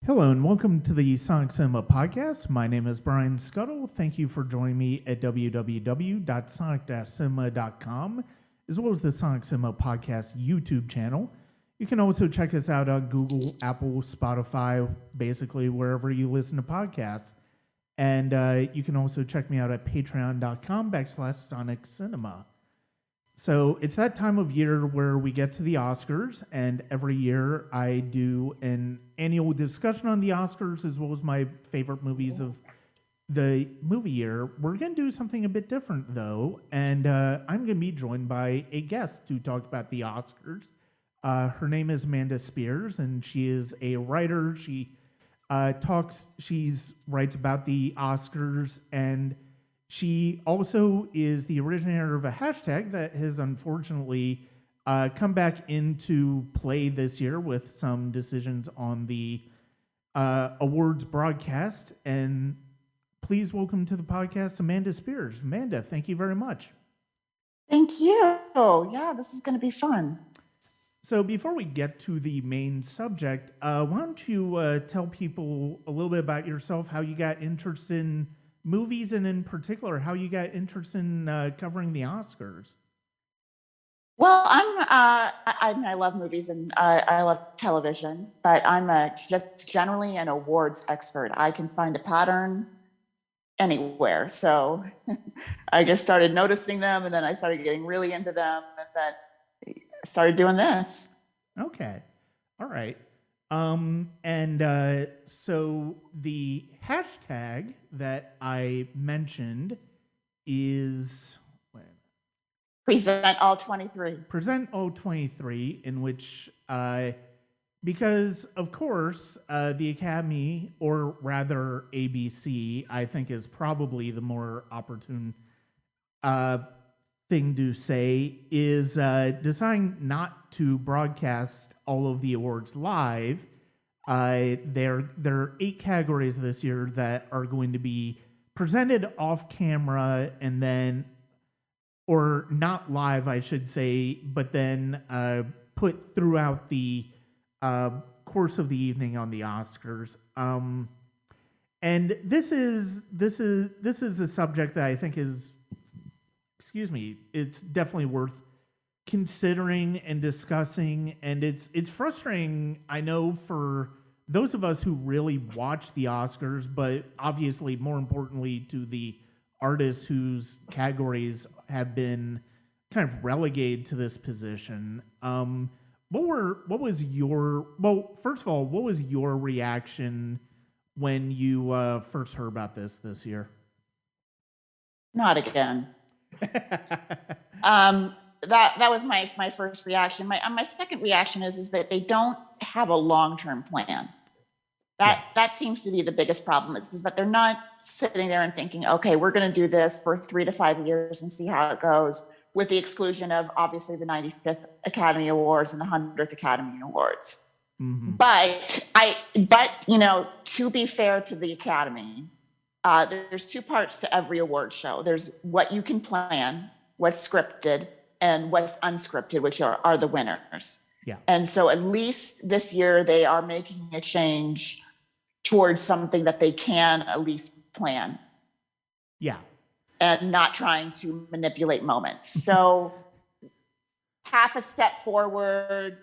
Hello and welcome to the Sonic Cinema Podcast. My name is Brian Scuttle. Thank you for joining me at www.sonic-cinema.com, as well as the Sonic Cinema Podcast YouTube channel. You can also check us out on Google, Apple, Spotify, basically wherever you listen to podcasts. And you can also check me out at patreon.com/Sonic Cinema. So it's that time of year where we get to the Oscars, and every year I do an annual discussion on the Oscars as well as my favorite movies of the movie year. We're going to do something a bit different, though, and I'm going to be joined by a guest to talk about the Oscars. Her name is Amanda Spears, and she is a writer. She writes about the Oscars, and she also is the originator of a hashtag that has unfortunately come back into play this year with some decisions on the awards broadcast. And please welcome to the podcast, Amanda Spears. Amanda, thank you very much. Thank you. Yeah, this is going to be fun. So before we get to the main subject, why don't you tell people a little bit about yourself, how you got interested in movies, and in particular, how you got interested in covering the Oscars? Well, I love movies and I love television, but I'm just generally an awards expert. I can find a pattern anywhere. So I just started noticing them, and then I started getting really into them, and then I started doing this. Okay. All right. So the hashtag that I mentioned is Present All 23. Present All 23, in which, because of course, the Academy, or rather ABC, I think is probably the more opportune thing to say, is deciding not to broadcast all of the awards live. There are 8 categories this year that are going to be presented off camera and then, or not live, I should say, but then put throughout the course of the evening on the Oscars. And this is a subject that I think is, it's definitely worth considering and discussing, and it's frustrating, I know, for those of us who really watch the Oscars, but obviously more importantly to the artists whose categories have been kind of relegated to this position. What was your, well, first of all, what was your reaction when you first heard about this year? Not again. That was my first reaction. My second reaction is that they don't have a long-term plan. That seems to be the biggest problem, is that they're not sitting there and thinking, okay, we're going to do this for 3 to 5 years and see how it goes, with the exclusion of obviously the 95th Academy Awards and the 100th Academy Awards. Mm-hmm. But to be fair to the Academy, there's 2 parts to every award show. There's what you can plan, what's scripted, and what's unscripted, which are the winners. Yeah. And so at least this year they are making a change towards something that they can at least plan. Yeah. And not trying to manipulate moments. So half a step forward,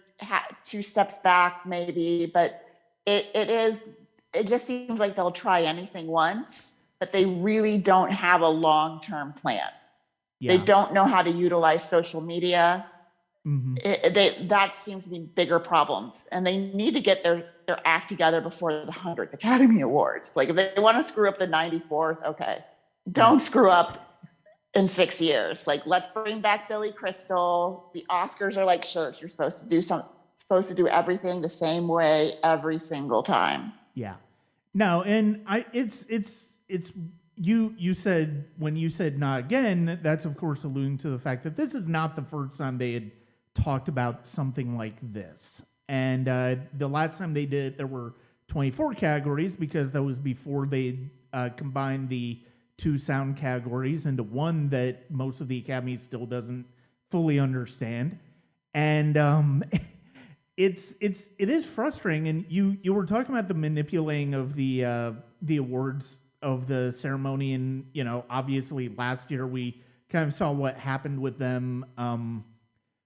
2 steps back maybe, but it just seems like they'll try anything once, but they really don't have a long-term plan. Yeah. They don't know how to utilize social media. Mm-hmm. That seems to be bigger problems, and they need to get their act together before the 100th Academy Awards. Like, if they want to screw up the 94th, okay, don't screw up in 6 years. Like, let's bring back Billy Crystal. The Oscars are like, sure, you're supposed to do everything the same way every single time. Yeah, no, and it's you said, when you said not again, that's of course alluding to the fact that this is not the first time they had talked about something like this. And the last time they did it, there were 24 categories, because that was before they combined the 2 sound categories into one that most of the Academy still doesn't fully understand. And it is frustrating, and you were talking about the manipulating of the awards of the ceremony, and obviously last year we kind of saw what happened with them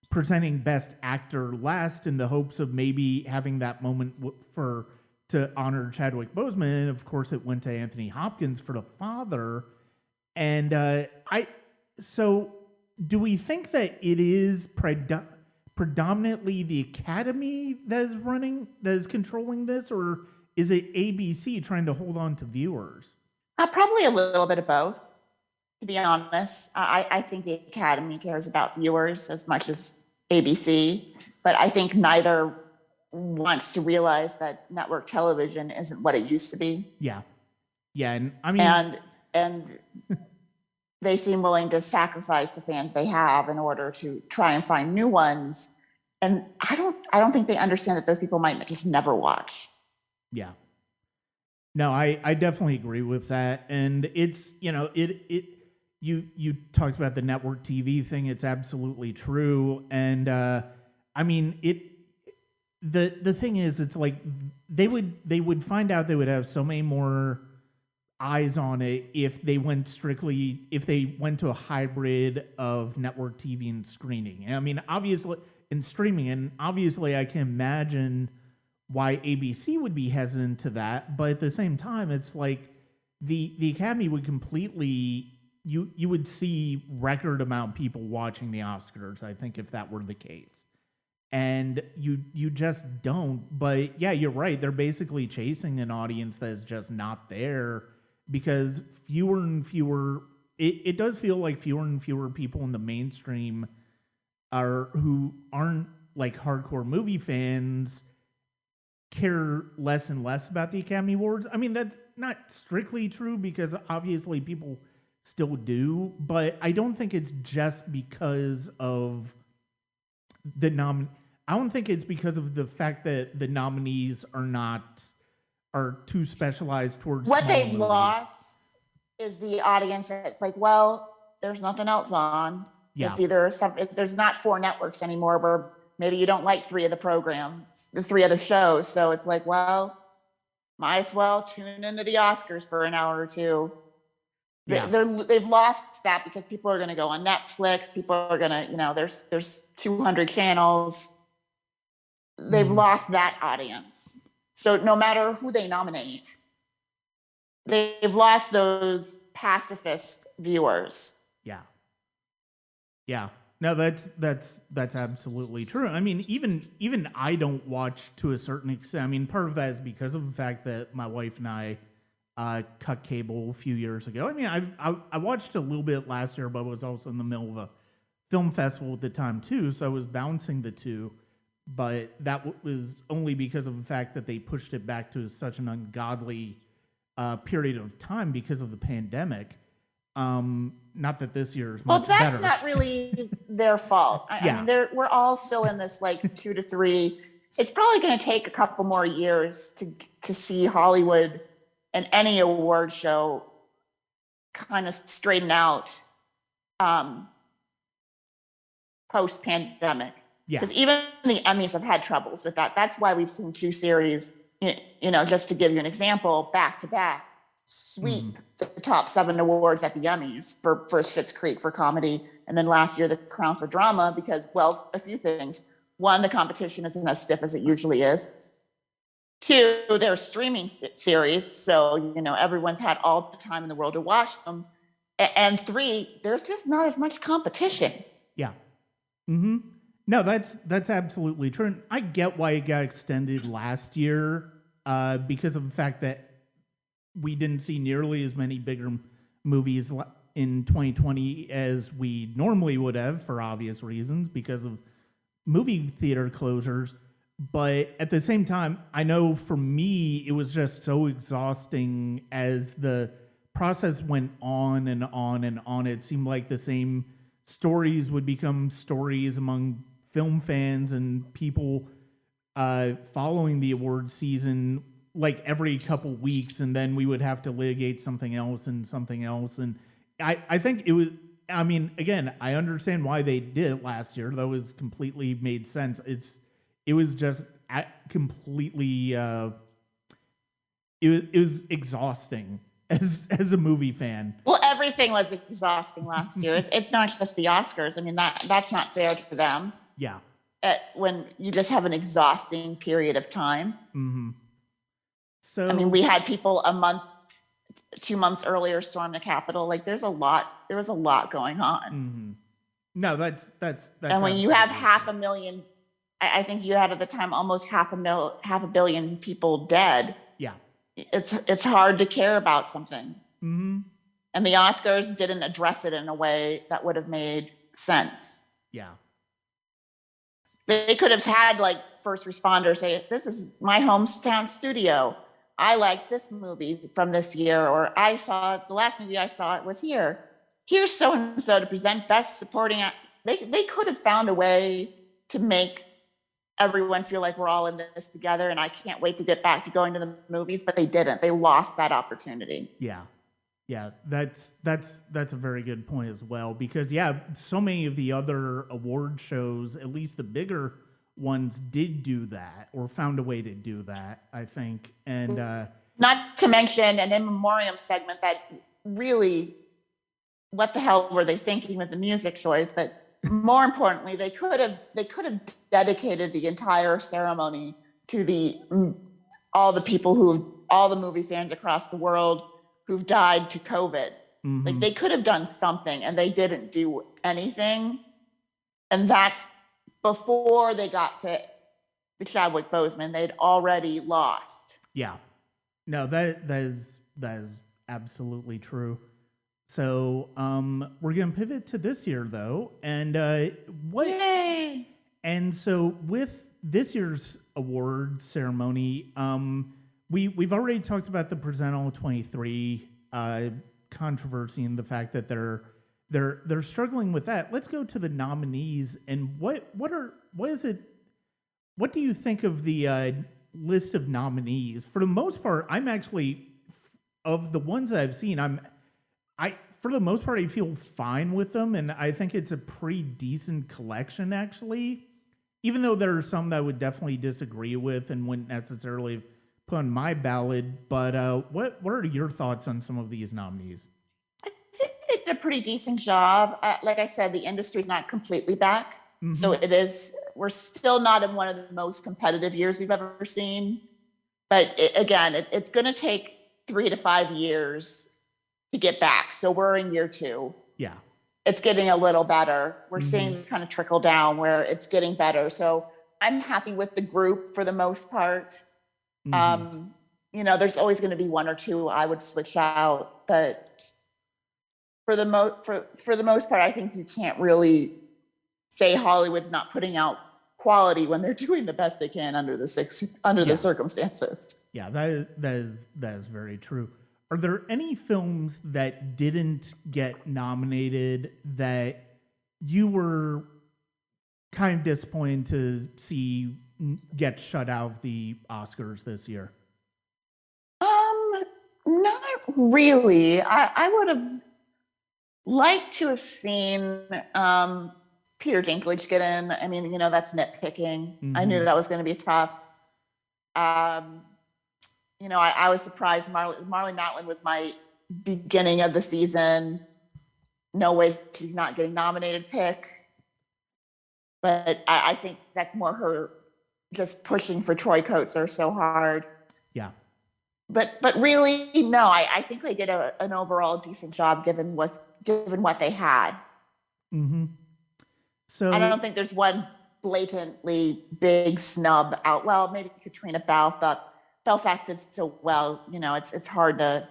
presenting Best Actor last in the hopes of maybe having that moment to honor Chadwick Boseman. And of course, it went to Anthony Hopkins for The Father. And so do we think that it is predominantly the Academy that is controlling this, or is it ABC trying to hold on to viewers? Probably a little bit of both, to be honest. I think the Academy cares about viewers as much as ABC, but I think neither wants to realize that network television isn't what it used to be. Yeah. And I mean, and they seem willing to sacrifice the fans they have in order to try and find new ones. And I don't think they understand that those people might just never watch. Yeah. No, I definitely agree with that. And it's, you talked about the network TV thing. It's absolutely true. And I mean, the thing is, it's like they would find out they would have so many more eyes on it if they went to a hybrid of network TV and screening. I mean, obviously in streaming, and obviously I can imagine why ABC would be hesitant to that, but at the same time, it's like the Academy would completely you would see record amount of people watching the Oscars, I think, if that were the case. And you just don't. But yeah, you're right. They're basically chasing an audience that is just not there, because fewer and fewer. It does feel like fewer and fewer people in the mainstream who aren't like hardcore movie fans care less and less about the Academy Awards. I mean, that's not strictly true, because obviously people still do, but I don't think it's just because of the I don't think it's because of the fact that the nominees are too specialized towards what they've movies. Lost is the audience. It's like, well, there's nothing else on. Yeah. It's either there's not 4 networks anymore where maybe you don't like 3 of the programs, the 3 of the shows. So it's like, well, might as well tune into the Oscars for an hour or two. Yeah. They've lost that because people are going to go on Netflix. People are going to, there's 200 channels. They've lost that audience. So no matter who they nominate, they've lost those pacifist viewers. Yeah. Yeah. No, that's absolutely true. I mean, even I don't watch to a certain extent. I mean, part of that is because of the fact that my wife and I cut cable a few years ago. I mean, I watched a little bit last year, but was also in the middle of a film festival at the time too, so I was balancing the two. But that was only because of the fact that they pushed it back to such an ungodly period of time because of the pandemic. Not that this year is much better. Well, that's not really their fault. I mean, we're all still in this like 2 to 3. It's probably going to take a couple more years to see Hollywood and any award show kind of straighten out post-pandemic. Yeah. Because even the Emmys have had troubles with that. That's why we've seen 2 series, just to give you an example, back to back, sweep the top 7 awards at the Emmys for Schitt's Creek for comedy. And then last year, The Crown for drama, because, well, a few things. 1, the competition isn't as stiff as it usually is. 2, they're streaming series. So, everyone's had all the time in the world to watch them. And 3, there's just not as much competition. Yeah. Mm-hmm. No, that's absolutely true. And I get why it got extended last year because of the fact that we didn't see nearly as many bigger movies in 2020 as we normally would have, for obvious reasons, because of movie theater closures. But at the same time, I know for me, it was just so exhausting as the process went on and on and on. It seemed like the same stories would become stories among film fans and people following the award season like every couple weeks, and then we would have to litigate something else. And I think it was, I mean, again, I understand why they did it last year. That was completely made sense. it was just completely. It was exhausting as a movie fan. Well, everything was exhausting last year. It's not just the Oscars. I mean, that's not fair to them. Yeah. When you just have an exhausting period of time. Mm-hmm. So I mean, we had people 2 months earlier storm the Capitol. Like, there was a lot going on. Mm-hmm. No, that's. And when you have 500,000, I think you had at the time almost half a billion people dead. Yeah. It's hard to care about something. Mm-hmm. And the Oscars didn't address it in a way that would have made sense. Yeah. They could have had like first responders say, "This is my hometown studio. I like this movie from this year," or the last movie I saw it was here. Here's so and so to present best supporting. They could have found a way to make everyone feel like we're all in this together, and I can't wait to get back to going to the movies, but they didn't. They lost that opportunity. Yeah. Yeah, that's a very good point as well, because so many of the other award shows, at least the bigger ones, did do that or found a way to do that, I think. And not to mention an in memoriam segment that really, what the hell were they thinking with the music choice? But more importantly, they could have dedicated the entire ceremony to all the movie fans across the world who've died to COVID. mm-hmm. Like, they could have done something, and they didn't do anything. And that's before they got to the Chadwick Boseman. They'd already lost. Yeah. No, that is absolutely true. So we're gonna pivot to this year though, and Yay! And so with this year's award ceremony, we've already talked about the Present 23 controversy and the fact that they're struggling with that. Let's go to the nominees, and what do you think of the list of nominees? For the most part, I'm actually, of the ones that I've seen, for the most part I feel fine with them, and I think it's a pretty decent collection actually. Even though there are some that I would definitely disagree with and wouldn't necessarily put on my ballot, but what are your thoughts on some of these nominees? I think they did a pretty decent job. Like I said, the industry's not completely back. Mm-hmm. So we're still not in one of the most competitive years we've ever seen. But it's going to take 3 to 5 years to get back. So we're in year 2. Yeah. It's getting a little better. We're mm-hmm. seeing this kind of trickle down where it's getting better. So I'm happy with the group for the most part. Mm-hmm. There's always going to be 1 or 2 I would switch out, but for the most part, I think you can't really say Hollywood's not putting out quality when they're doing the best they can under the circumstances. Yeah, that is very true. Are there any films that didn't get nominated that you were kind of disappointed to see get shut out of the Oscars this year? Not really. I would have liked to have seen Peter Dinklage get in. I mean, that's nitpicking. Mm-hmm. I knew that was going to be tough. I was surprised. Marlee Matlin was my beginning of the season. No way she's not getting nominated pick. But I think that's more her just pushing for Troy Kotsur so hard. Yeah. But really, no, I think they did an overall decent job given what they had. Mm-hmm. So I don't think there's one blatantly big snub out. Well, maybe Katrina Belfast did so well. It's hard to.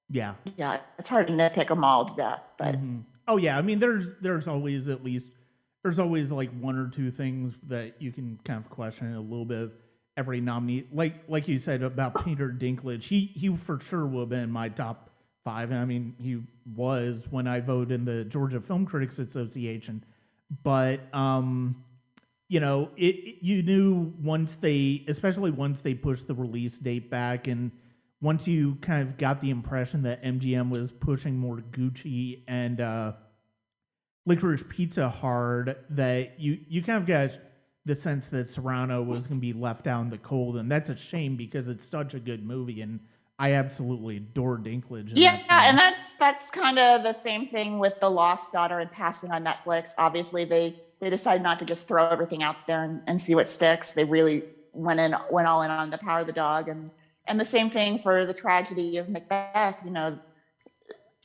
Yeah. Yeah, it's hard to nitpick them all to death. But mm-hmm. Oh yeah, I mean, there's always like 1 or 2 things that you can kind of question a little bit of every nominee. Like you said about Peter Dinklage, he for sure would have been in my top 5. I mean, he was when I voted in the Georgia Film Critics Association. But you knew especially once they pushed the release date back, and once you kind of got the impression that MGM was pushing more Gucci and Licorice Pizza hard, that you kind of got the sense that Serrano was going to be left out in the cold, and that's a shame because it's such a good movie, and I absolutely adore Dinklage. Yeah, and that's kind of the same thing with The Lost Daughter and Passing on Netflix. Obviously, they decided not to just throw everything out there and see what sticks. They really went all in on The Power of the Dog, and the same thing for The Tragedy of Macbeth. You know,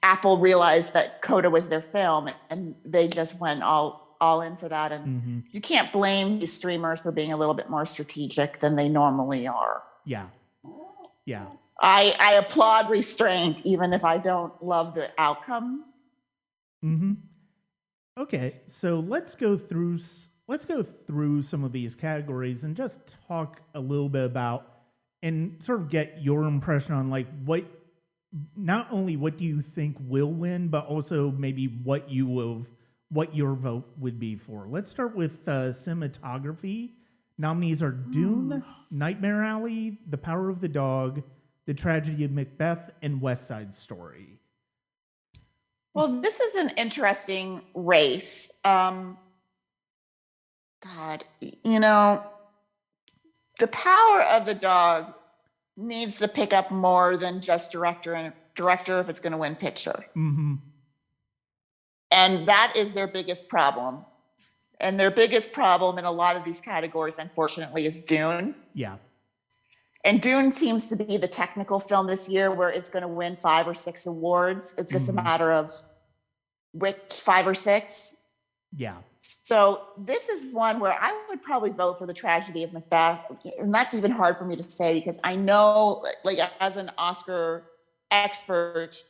Apple realized that Coda was their film, and they just went all in for that. And you can't blame these streamers for being a little bit more strategic than they normally are. Yeah. I applaud restraint, even if I don't love the outcome. Okay, so let's go through some of these categories and just talk a little bit about and sort of get your impression on like not only what do you think will win, but also maybe what your vote would be for. Let's start with cinematography. Nominees are Dune, Nightmare Alley, The Power of the Dog, The Tragedy of Macbeth, and West Side Story. Well, this is an interesting race. God, you know, The Power of the Dog needs to pick up more than just director if it's going to win picture. Mm-hmm. And that is their biggest problem. And their biggest problem in a lot of these categories, unfortunately, is Dune. Yeah. And Dune seems to be the technical film this year where it's going to win 5 or 6 awards. It's just a matter of which 5 or 6. Yeah. So this is one where I would probably vote for The Tragedy of Macbeth. And that's even hard for me to say because I know, like, as an Oscar expert,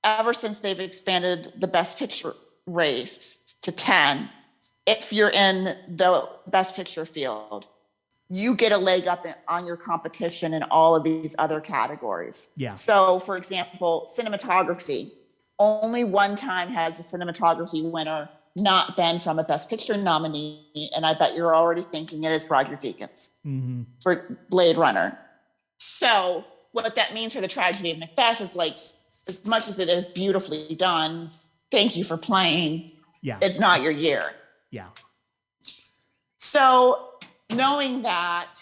ever since they've expanded the Best Picture race to 10, if you're in the Best Picture field, you get a leg up on your competition in all of these other categories. Yeah. So, for example, cinematography. Only one time has the cinematography winner not been from a Best Picture nominee, and I bet you're already thinking it is Roger Deakins for Blade Runner. So what that means for The Tragedy of Macbeth is, like, as much as it is beautifully done, thank you for playing. Yeah. It's not your year. Yeah. So knowing that,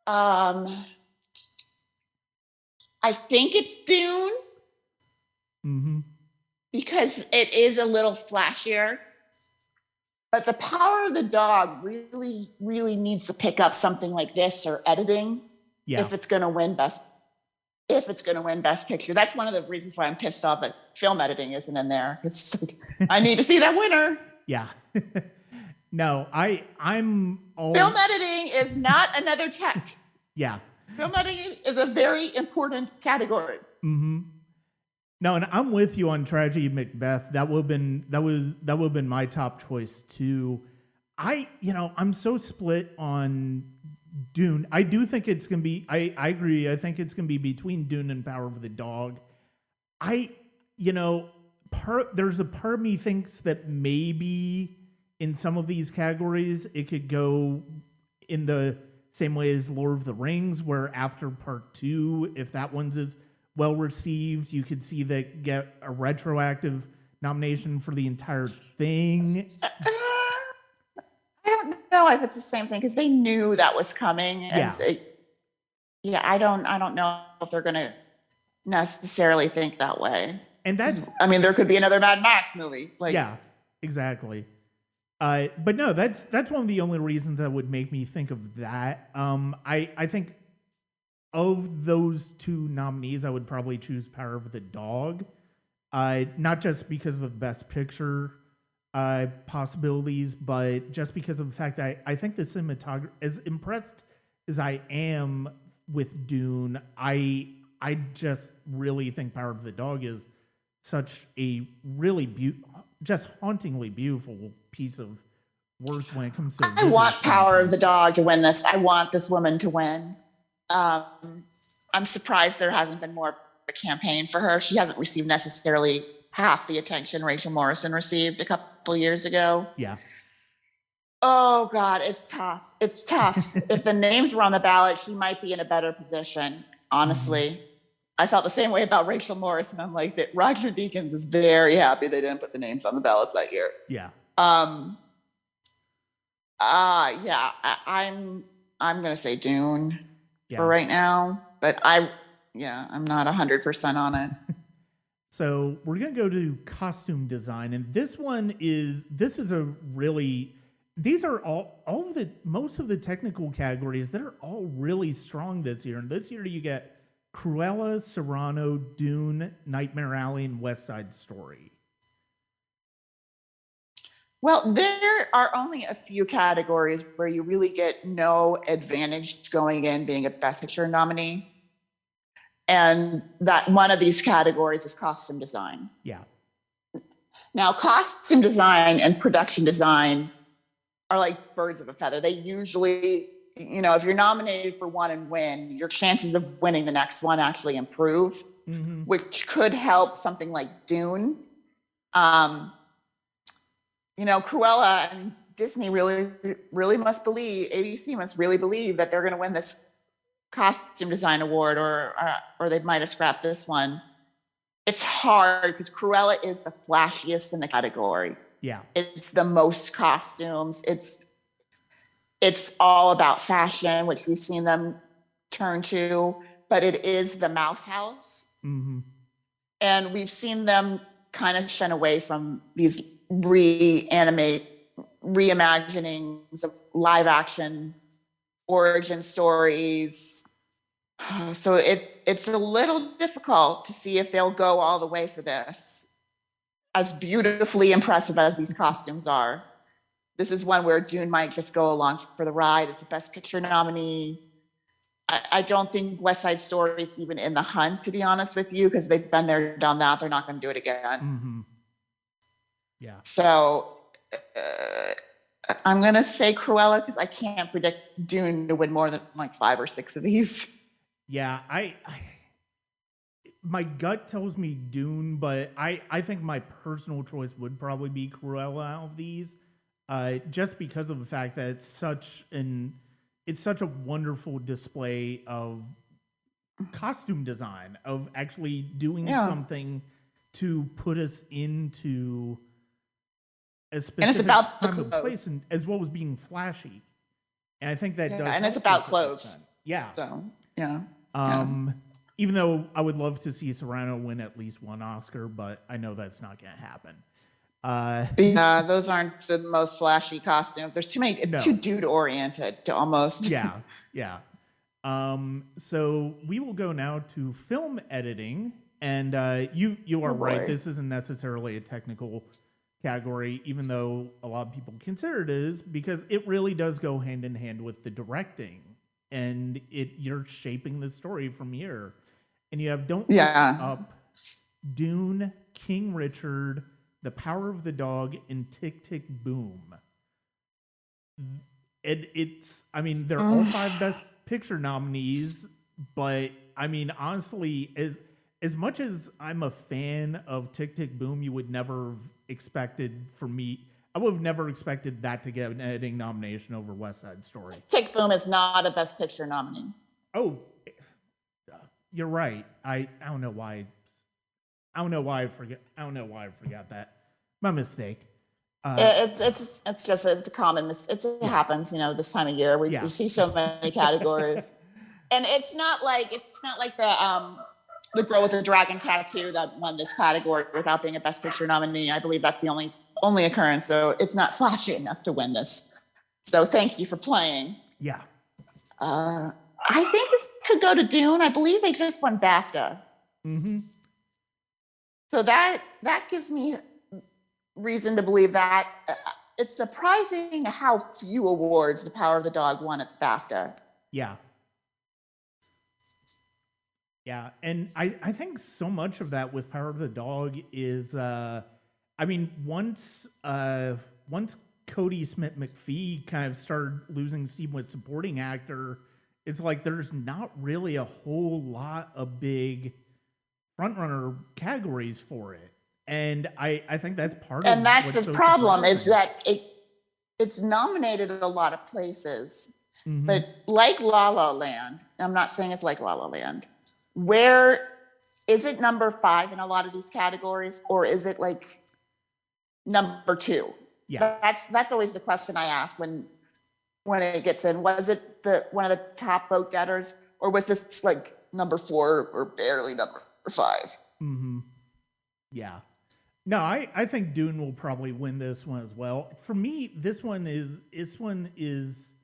I think it's Dune because it is a little flashier. But The Power of the Dog really, really needs to pick up something like this or editing if it's going to win Best Picture. That's one of the reasons why I'm pissed off that film editing isn't in there. It's like, I need to see that winner. Yeah. No, I'm all... Film editing is not another tech. Yeah. Film editing is a very important category. No, and I'm with you on Tragedy of Macbeth. That would have been my top choice too. I'm so split on Dune. I do think it's gonna be. I agree. I think it's gonna be between Dune and Power of the Dog. There's a part of me thinks that maybe in some of these categories it could go in the same way as Lord of the Rings, where after part 2, if that one's as well received, you could see that get a retroactive nomination for the entire thing. I don't know if it's the same thing because they knew that was coming. And I don't know if they're going to necessarily think that way. And that's, there could be another Mad Max movie. Yeah, exactly. But no, that's one of the only reasons that would make me think of that. I think of those 2 nominees, I would probably choose Power of the Dog. Not just because of the Best Picture possibilities, but just because of the fact that I think the cinematography, as impressed as I am with Dune, I just really think Power of the Dog is such a really just hauntingly beautiful piece of work when it comes to... I want Power of the Dog to win this. I want this woman to win. I'm surprised there hasn't been more of a campaign for her. She hasn't received necessarily half the attention Rachel Morrison received a couple years ago. Yeah. Oh God, it's tough. It's tough. If the names were on the ballot, she might be in a better position. Honestly, I felt the same way about Rachel Morrison. I'm like, that Roger Deakins is very happy they didn't put the names on the ballots that year. Yeah. Yeah, I'm gonna say Dune Yeah. for right now, but I'm not 100% on it. So we're gonna go to costume design, and this is a really these are all of the most of the technical categories that are all really strong this year. And this year you get Cruella, Serrano, Dune, Nightmare Alley, and West Side Story. Well, there are only a few categories where you really get no advantage going in being a Best Picture nominee. And that one of these categories is costume design. Yeah. Now, costume design and production design are like birds of a feather. They usually, if you're nominated for one and win, your chances of winning the next one actually improve, which could help something like Dune. Cruella and Disney really must believe, ABC must really believe that they're going to win this costume design award, or they might have scrapped this one. It's hard because Cruella is the flashiest in the category. Yeah. It's the most costumes. It's all about fashion, which we've seen them turn to, but it is the Mouse House. And we've seen them kind of shun away from these reimaginings of live action origin stories. So it's a little difficult to see if they'll go all the way for this. As beautifully impressive as these costumes are, this is one where Dune might just go along for the ride. It's a Best Picture nominee. I don't think West Side Story is even in the hunt, to be honest with you, because they've been there, done that. They're not going to do it again. Yeah. So I'm going to say Cruella because I can't predict Dune to win more than like 5 or 6 of these. Yeah, my gut tells me Dune, but I think my personal choice would probably be Cruella out of these, just because of the fact that it's such a wonderful display of costume design, of actually doing something to put us into a specific and it's about time the and place, and as well as being flashy. And I think that does. And it's about clothes. Yeah. So yeah. Even though I would love to see Serrano win at least one Oscar, but I know that's not going to happen. Yeah, those aren't the most flashy costumes. There's too many. It's too dude oriented to almost. Yeah. So we will go now to film editing, and you are right. This isn't necessarily a technical category, even though a lot of people consider it is, because it really does go hand in hand with the directing, and you're shaping the story from here. And you have Don't Look Up, Dune, King Richard, The Power of the Dog, and Tick, Tick, Boom. They're all 5 Best Picture nominees, but I mean, honestly, as much as I'm a fan of Tick, Tick, Boom, you would never have expected I would have never expected that to get an editing nomination over West Side Story. Tick, Boom is not a Best Picture nominee. Oh, you're right. I don't know why. I don't know why I forgot that. My mistake. It's a common mistake. It happens, this time of year. We see so many categories, and it's not like the girl with the dragon tattoo that won this category without being a Best Picture nominee. I believe that's the only occurrence. So it's not flashy enough to win this. So thank you for playing. Yeah. I think this could go to Dune. I believe they just won BAFTA. So that gives me reason to believe that. It's surprising how few awards The Power of the Dog won at the BAFTA. Yeah. Yeah, and I think so much of that with Power of the Dog is, once Cody Smith-McPhee kind of started losing steam with supporting actor, it's like there's not really a whole lot of big frontrunner categories for it. And I think that's part of it. And that's the problem, is that it's nominated at a lot of places. But like La La Land, I'm not saying it's like La La Land, where is it number 5 in a lot of these categories, or is it like number 2? Yeah. That's always the question I ask when when it gets in? Was it one of the top vote getters, or was this like number 4 or barely number 5? Mm-hmm. Yeah. No, I think Dune will probably win this one as well. For me, this one is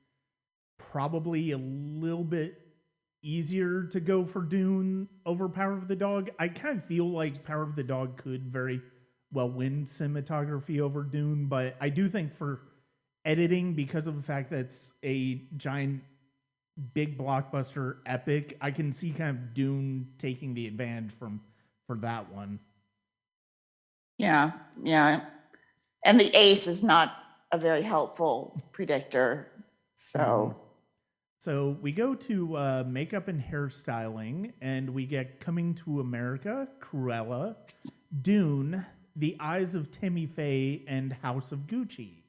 probably a little bit easier to go for Dune over Power of the Dog. I kind of feel like Power of the Dog could very well win cinematography over Dune, but I do think for editing, because of the fact that it's a giant, big blockbuster epic, I can see kind of Dune taking the advantage for that one. Yeah, yeah. And the ace is not a very helpful predictor. So, So we go to makeup and hairstyling, and we get Coming to America, Cruella, Dune, The Eyes of Tammy Faye, and House of Gucci.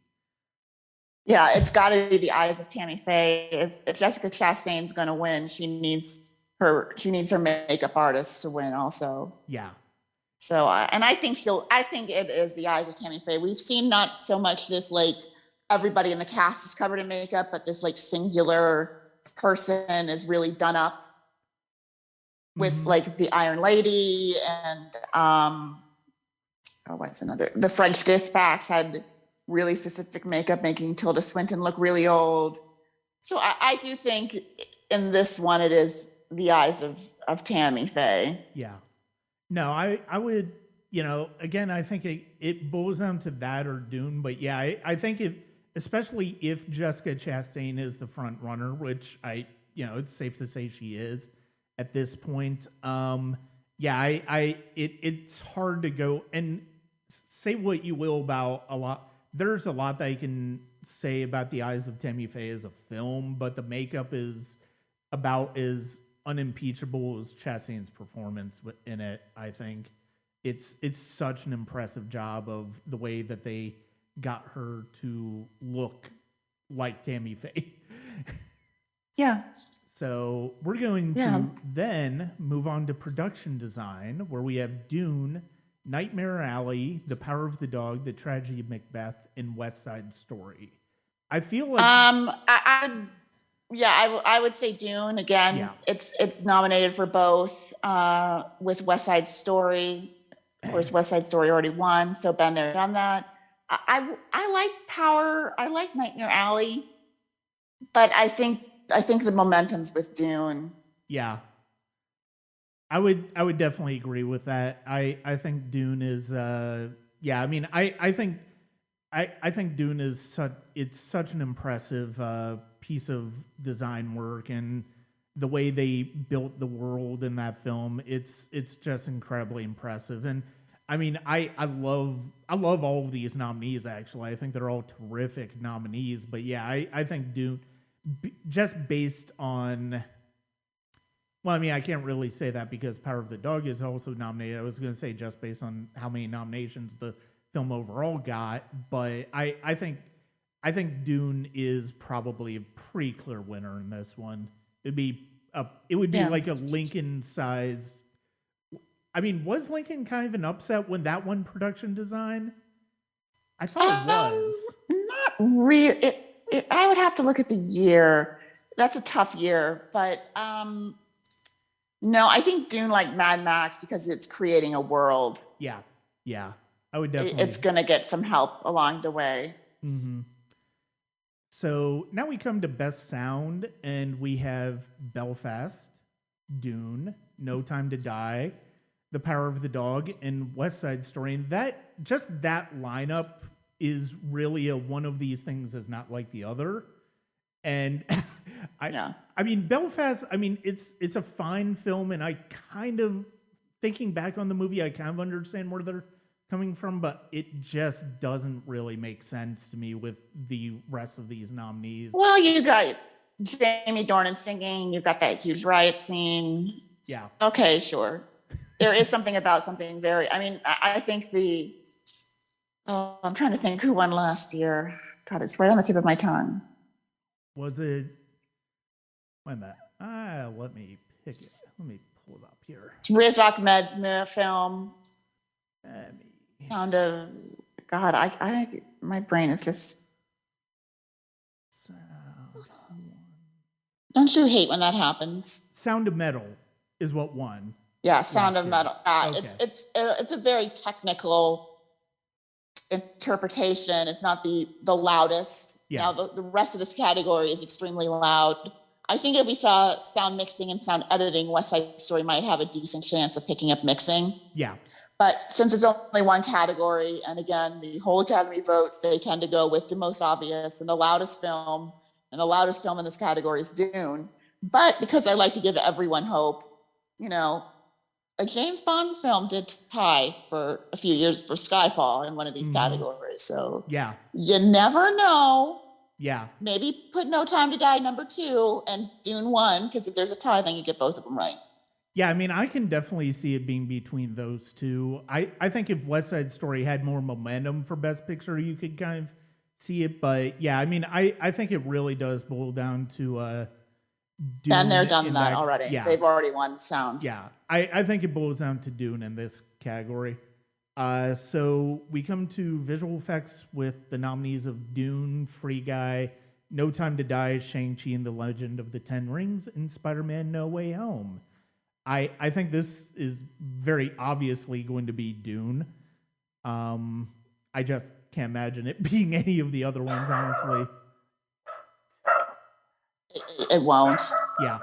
yeah, it's got to be The Eyes of Tammy Faye. If Jessica Chastain's going to win, she needs her makeup artist to win also. Yeah. So, I think it is The Eyes of Tammy Faye. We've seen not so much this like everybody in the cast is covered in makeup, but this like singular person is really done up with like the Iron Lady and what's another? The French Dispatch had really specific makeup, making Tilda Swinton look really old. So I do think in this one it is The Eyes of Tammy Faye. Yeah. No, I would, again, I think it boils down to that or Dune, but yeah, I think especially if Jessica Chastain is the front runner, which it's safe to say she is at this point. It's hard to go and say what you will about a lot. There's a lot that I can say about The Eyes of Tammy Faye as a film, but the makeup is about as unimpeachable as Chastain's performance in it. I think it's such an impressive job of the way that they got her to look like Tammy Faye. Yeah. So we're going to then move on to production design, where we have Dune, Nightmare Alley, The Power of the Dog, The Tragedy of Macbeth, and West Side Story. I feel like I would say Dune again. Yeah. It's nominated for both with West Side Story. Of course, West Side Story already won, so been there, done that. I like Power. I like Nightmare Alley, but I think the momentum's with Dune. Yeah, I would definitely agree with that. I think Dune is I think Dune is such an impressive piece of design work, and the way they built the world in that film, it's just incredibly impressive. And I mean, I love all of these nominees. Actually, I think they're all terrific nominees. But yeah, I think Dune, just based on. Well, I mean, I can't really say that because Power of the Dog is also nominated. I was going to say just based on how many nominations the film overall got, but I think Dune is probably a pretty clear winner in this one. It would be like a Lincoln size. I mean, was Lincoln kind of an upset when that won production design? I thought it was. Not really. I would have to look at the year. That's a tough year, but no, I think Dune, like Mad Max, because it's creating a world. Yeah. I would definitely. It's going to get some help along the way. Mm-hmm. So now we come to Best Sound, and we have Belfast, Dune, No Time to Die, The Power of the Dog, and West Side Story. And that lineup is really one of these things is not like the other. And I mean, Belfast, I mean, it's a fine film, and I kind of, thinking back on the movie, I kind of understand where they're coming from, but it just doesn't really make sense to me with the rest of these nominees. Well, you got Jamie Dornan singing, you've got that huge riot scene. Yeah. Okay, sure. There is something about something very, I mean, I think I'm trying to think who won last year. God, it's right on the tip of my tongue. Was it, wait a minute. Let me pick it. Let me pull it up here. It's Riz Ahmed's film. Sound of God, my brain is just. Don't you hate when that happens? Sound of Metal is what won. Yeah, Sound of Metal. Okay. It's a very technical interpretation. It's not the loudest. Yeah. Now the rest of this category is extremely loud. I think if we saw sound mixing and sound editing, West Side Story might have a decent chance of picking up mixing. Yeah. But since it's only one category, and again, the whole Academy votes, they tend to go with the most obvious and the loudest film. And the loudest film in this category is Dune. But because I like to give everyone hope, you know, a James Bond film did tie for a few years for Skyfall in one of these categories. So yeah, you never know. Yeah. Maybe put No Time to Die #2 and Dune 1, because if there's a tie, then you get both of them right. Yeah, I mean, I can definitely see it being between those two. I think if West Side Story had more momentum for Best Picture, you could kind of see it. But yeah, I mean, I think it really does boil down to Dune. And they're done that already. Yeah. They've already won sound. Yeah, I think it boils down to Dune in this category. So we come to visual effects with the nominees of Dune, Free Guy, No Time to Die, Shang-Chi and the Legend of the Ten Rings, and Spider-Man No Way Home. I think this is very obviously going to be Dune. I just can't imagine it being any of the other ones, honestly. It won't. Yeah.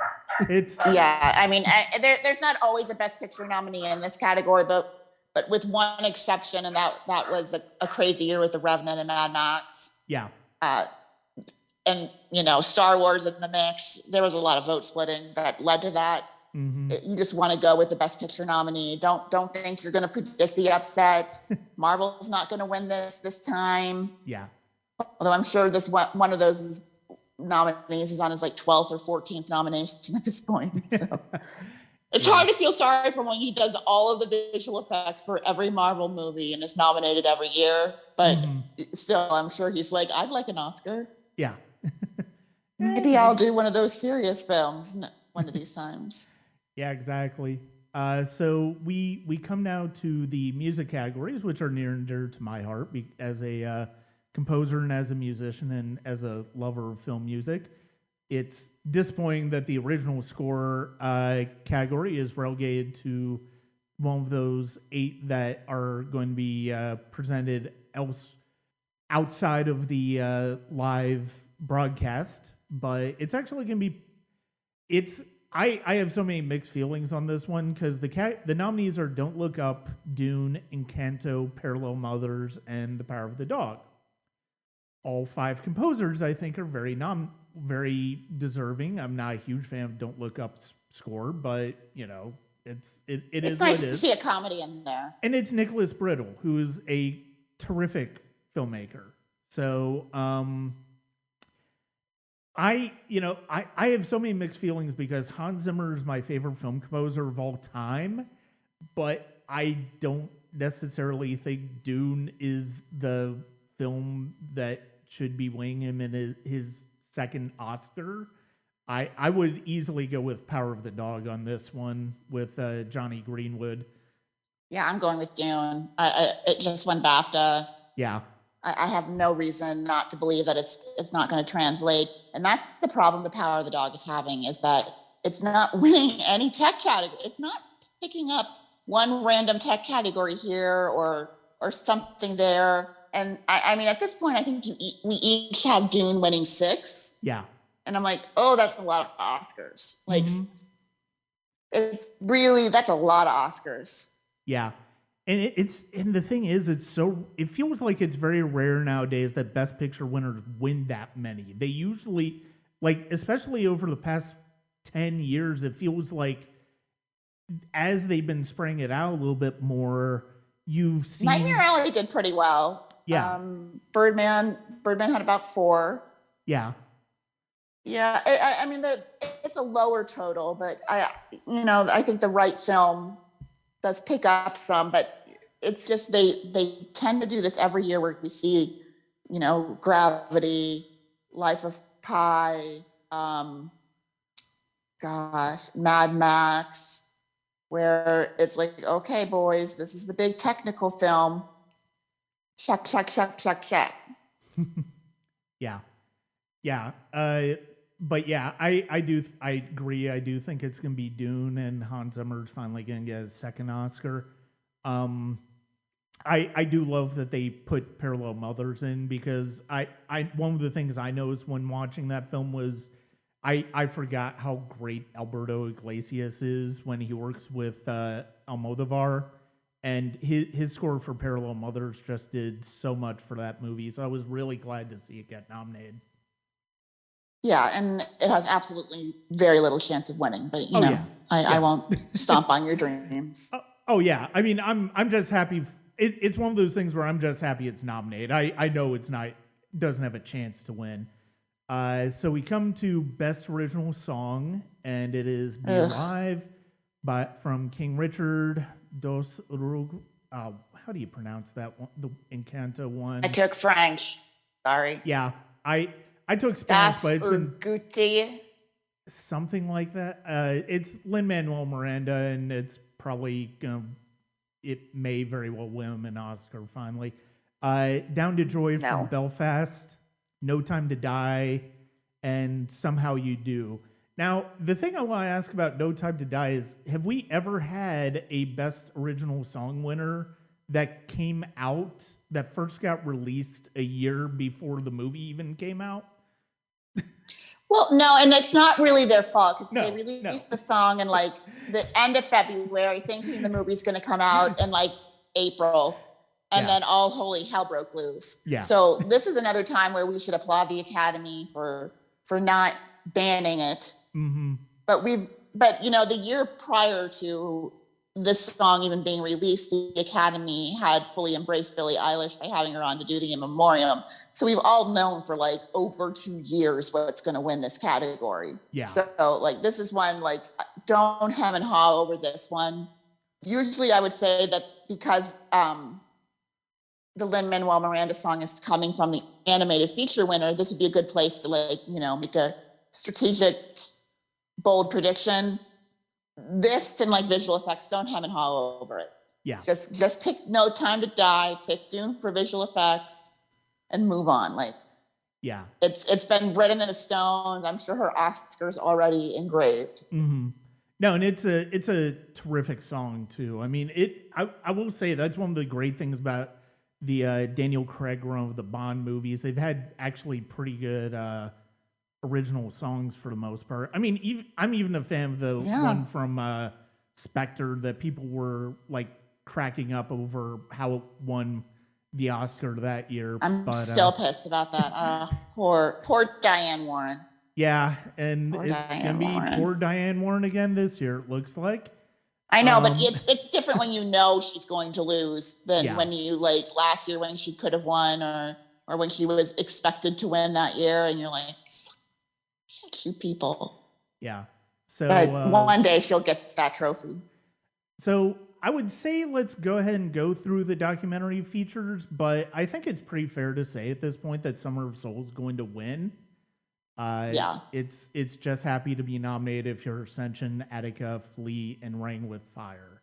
Yeah, I mean, there's not always a Best Picture nominee in this category, but with one exception, and that was a crazy year with The Revenant and Mad Max. Yeah. And, you know, Star Wars in the mix. There was a lot of vote splitting that led to that. Mm-hmm. You just want to go with the Best Picture nominee. Don't think you're going to predict the upset. Marvel's not going to win this time. Yeah. Although I'm sure this one of those nominees is on his like 12th or 14th nomination at this point. So it's hard to feel sorry for when he does all of the visual effects for every Marvel movie and is nominated every year. But still, I'm sure he's like, I'd like an Oscar. Yeah. Maybe I'll do one of those serious films one of these times. Yeah, exactly. So we come now to the music categories, which are near and dear to my heart as a composer and as a musician and as a lover of film music. It's disappointing that the original score category is relegated to one of those 8 that are going to be presented outside of the live broadcast. But it's actually going to be... I have so many mixed feelings on this one because the nominees are Don't Look Up, Dune, Encanto, Parallel Mothers, and The Power of the Dog. All 5 composers, I think, are very deserving. I'm not a huge fan of Don't Look Up's score, but you know, it's nice what it is. To see a comedy in there, and it's Nicholas Brittle, who is a terrific filmmaker. So, I have so many mixed feelings because Hans Zimmer is my favorite film composer of all time, but I don't necessarily think Dune is the film that should be winning him in his second Oscar. I would easily go with Power of the Dog on this one with Johnny Greenwood. Yeah, I'm going with Dune. It just won BAFTA. Yeah. I have no reason not to believe that it's not going to translate. And that's the problem the Power of the Dog is having, is that it's not winning any tech category. It's not picking up one random tech category here or something there. And I mean, at this point, I think we each have Dune winning 6. Yeah. And I'm like, oh, that's a lot of Oscars. Like, that's a lot of Oscars. Yeah. And and the thing is, it feels like it's very rare nowadays that Best Picture winners win that many. They usually, like, especially over the past 10 years, it feels like as they've been spreading it out a little bit more, you've seen... Nightmare Alley did pretty well. Yeah. Birdman had about 4. Yeah. Yeah. I mean, it's a lower total, but I think the right film does pick up some, but it's just they tend to do this every year where we see, Gravity, Life of Pi, Mad Max, where it's like, okay, boys, this is the big technical film. Check. Yeah. but yeah, I agree. I do think it's gonna be Dune, and Hans Zimmer's finally gonna get his second Oscar. Um, I do love that they put Parallel Mothers in because I one of the things I noticed when watching that film was I forgot how great Alberto Iglesias is when he works with Almodovar, and his score for Parallel Mothers just did so much for that movie. So I was really glad to see it get nominated. Yeah, and it has absolutely very little chance of winning, but you know, yeah. I won't stomp on your dreams. Oh yeah, I mean I'm just happy. It's one of those things where I'm just happy it's nominated. I know it's not doesn't have a chance to win. So we come to Best Original Song, and it is "Be Alive" from King Richard dos Urugu. How do you pronounce that one? The Encanto one. I took French. Sorry. Yeah, I took Spanish, but it's been Urguti. something like that. It's Lin-Manuel Miranda, and it's probably gonna. It may very well win him an Oscar finally. Down to Joy from Belfast, No Time to Die, and Somehow You Do. Now, the thing I want to ask about No Time to Die is, have we ever had a Best Original Song winner that came out, that first got released a year before the movie even came out? Well, no, and it's not really their fault because they released the song in like the end of February, thinking the movie's going to come out in like April, and then all holy hell broke loose. Yeah. So this is another time where we should applaud the Academy for not banning it. Mm-hmm. But you know, the year prior to this song even being released, the Academy had fully embraced Billie Eilish by having her on to do the In Memoriam. So we've all known for like over 2 years what's going to win this category. Yeah. So like this is one, like, don't hem and haw over this one. Usually I would say that because the Lin-Manuel Miranda song is coming from the animated feature winner, this would be a good place to, like, you know, make a strategic, bold prediction. This and like visual effects, don't hem and haw over it. Yeah. Just pick No Time to Die, pick Dune for visual effects, and move on. Like, yeah, it's been written in the stones. I'm sure her Oscar's already engraved. Mm-hmm. No, and it's a terrific song too. I mean, I will say that's one of the great things about the Daniel Craig run of the Bond movies. They've had actually pretty good original songs for the most part. I mean, I'm even a fan of the one from Spectre that people were like cracking up over how it won the Oscar that year. I'm still pissed about that. Poor Diane Warren. Yeah, and it's gonna be poor Diane Warren again this year, it looks like. I know, but it's different when you know she's going to lose than when you, like, last year when she could have won, or when she was expected to win that year, and you're like, you people. Yeah. So but one day she'll get that trophy. So I would say let's go ahead and go through the documentary features, but I think it's pretty fair to say at this point that Summer of Soul is going to win. It's just happy to be nominated if you're Ascension, Attica, Flee, and Rain with Fire.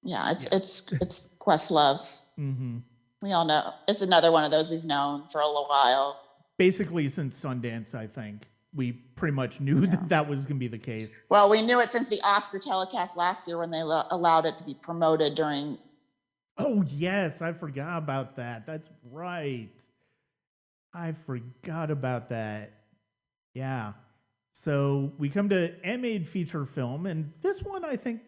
Yeah, it's Questlove's. Mm-hmm. We all know it's another one of those we've known for a little while. Basically, since Sundance, I think we pretty much knew that was going to be the case. Well, we knew it since the Oscar telecast last year when they allowed it to be promoted during. Oh yes, I forgot about that. That's right. I forgot about that. Yeah. So we come to animated feature film, and this one I think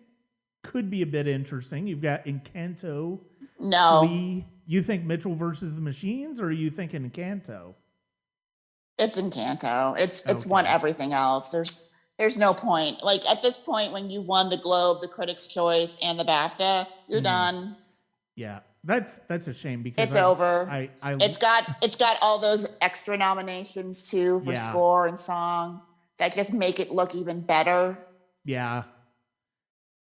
could be a bit interesting. You've got Encanto. No. You think Mitchell versus the Machines, or are you thinking Encanto? It's Encanto. It's won everything else. There's no point. Like, at this point, when you've won the Globe, the Critics' Choice, and the BAFTA, you're done. Yeah, that's a shame because it's over. It's got all those extra nominations too for score and song that just make it look even better. Yeah.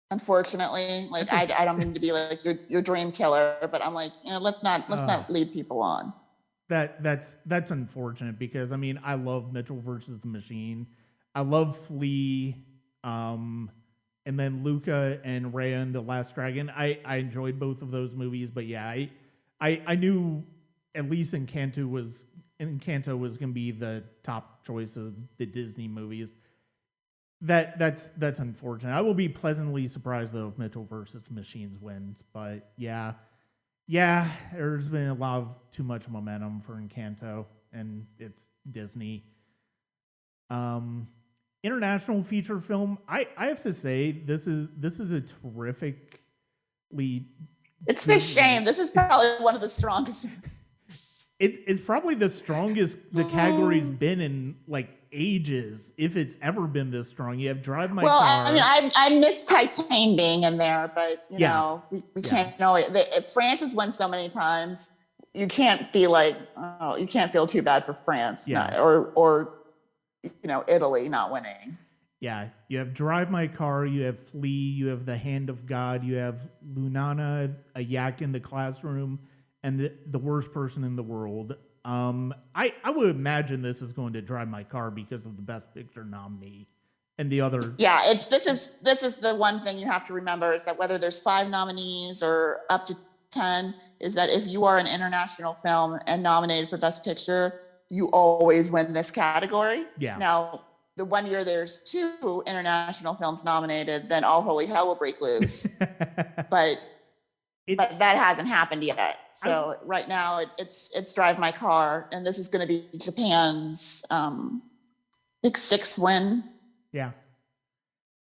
Unfortunately, like, I don't mean to be like your dream killer, but I'm like, let's not lead people on. That's unfortunate because I mean I love Mitchell versus the Machine, I love Flea, and then Luca and Raya and the Last Dragon. I enjoyed both of those movies, but yeah, I knew at least Encanto was Encanto was going to be the top choice of the Disney movies. That's unfortunate. I will be pleasantly surprised though if Mitchell versus Machines wins, but yeah, there's been a lot of too much momentum for Encanto, and it's Disney. International feature film. I have to say this is a terrifically. It's a shame. This is probably one of the strongest. It's probably the strongest the category's been in like ages, if it's ever been this strong. You have Drive My Car. I mean, I miss Titan being in there, but you know, we can't know it. France has won so many times. You can't be like, oh, you can't feel too bad for France, or you know, Italy not winning. Yeah, you have Drive My Car, you have Flee, you have The Hand of God, you have Lunana, A Yak in the Classroom, and the Worst Person in the World. I would imagine this is going to Drive My Car because of the Best Picture nominee and the other. Yeah, this is the one thing you have to remember is that whether there's 5 nominees or up to 10, is that if you are an international film and nominated for Best Picture, you always win this category. Yeah. Now, the one year there's 2 international films nominated, then all holy hell will break loose. but that hasn't happened yet. So right now it's Drive My Car, and this is going to be Japan's like 6th win. Yeah,